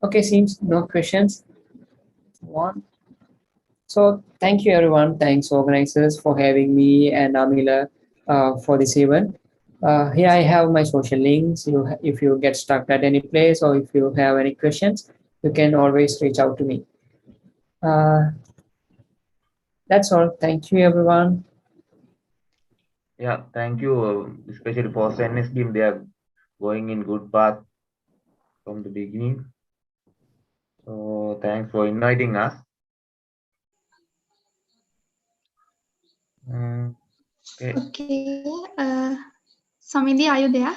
Okay, seems no questions. One. So thank you everyone. Thanks organizers for having me and Amila for this event. Here I have my social links. If you get stuck at any place or if you have any questions, you can always reach out to me. That's all. Thank you everyone. Yeah, thank you, especially for SNS team. They are going in good path from the beginning. So thanks for inviting us. Okay. Okay. Samidhi, are you there?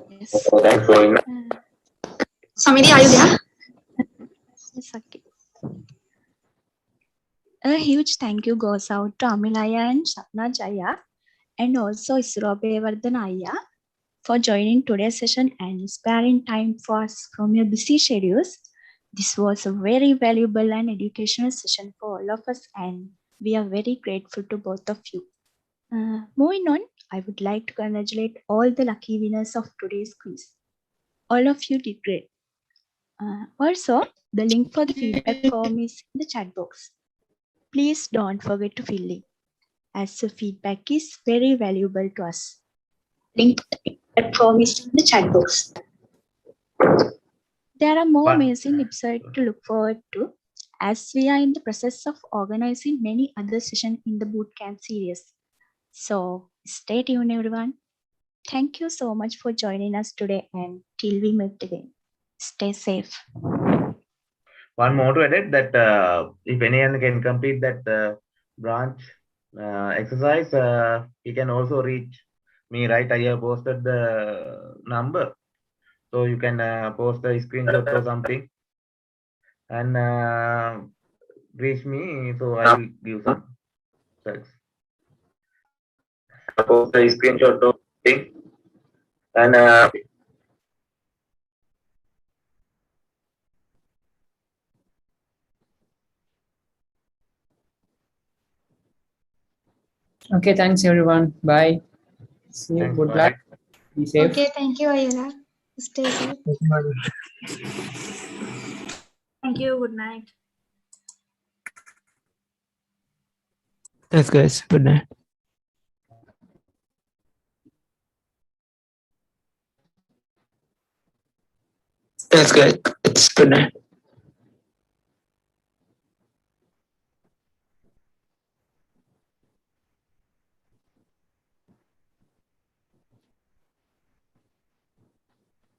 Yes. Thanks for Samidhi, are you there? Yes, okay. A huge thank you goes out to Amilaya and Shapna Jaya and also Isrobe Vardhanaya for joining today's session and sparing time for us from your busy schedules. This was a very valuable and educational session for all of us, and we are very grateful to both of you. Moving on, I would like to congratulate all the lucky winners of today's quiz. All of you did great. Also, the link for the feedback form is in the chat box. Please don't forget to fill in, as the feedback is very valuable to us. Link to the feedback form is in the chat box. There are more amazing episodes to look forward to, as we are in the process of organizing many other sessions in the Bootcamp series. So stay tuned, everyone. Thank you so much for joining us today, and till we meet again, stay safe. One more to add that if anyone can complete that branch exercise, he can also reach me, right? I have posted the number, so you can post a screenshot or something and reach me, so I will give some text. Post a screenshot or thing and Okay, thanks everyone. Bye. See you. thanks, Good bye. luck. Be safe. Okay, thank you, Ayala. Stay safe. Thank you. Good night. Thanks, guys. Good night. Thanks, guys. It's good night.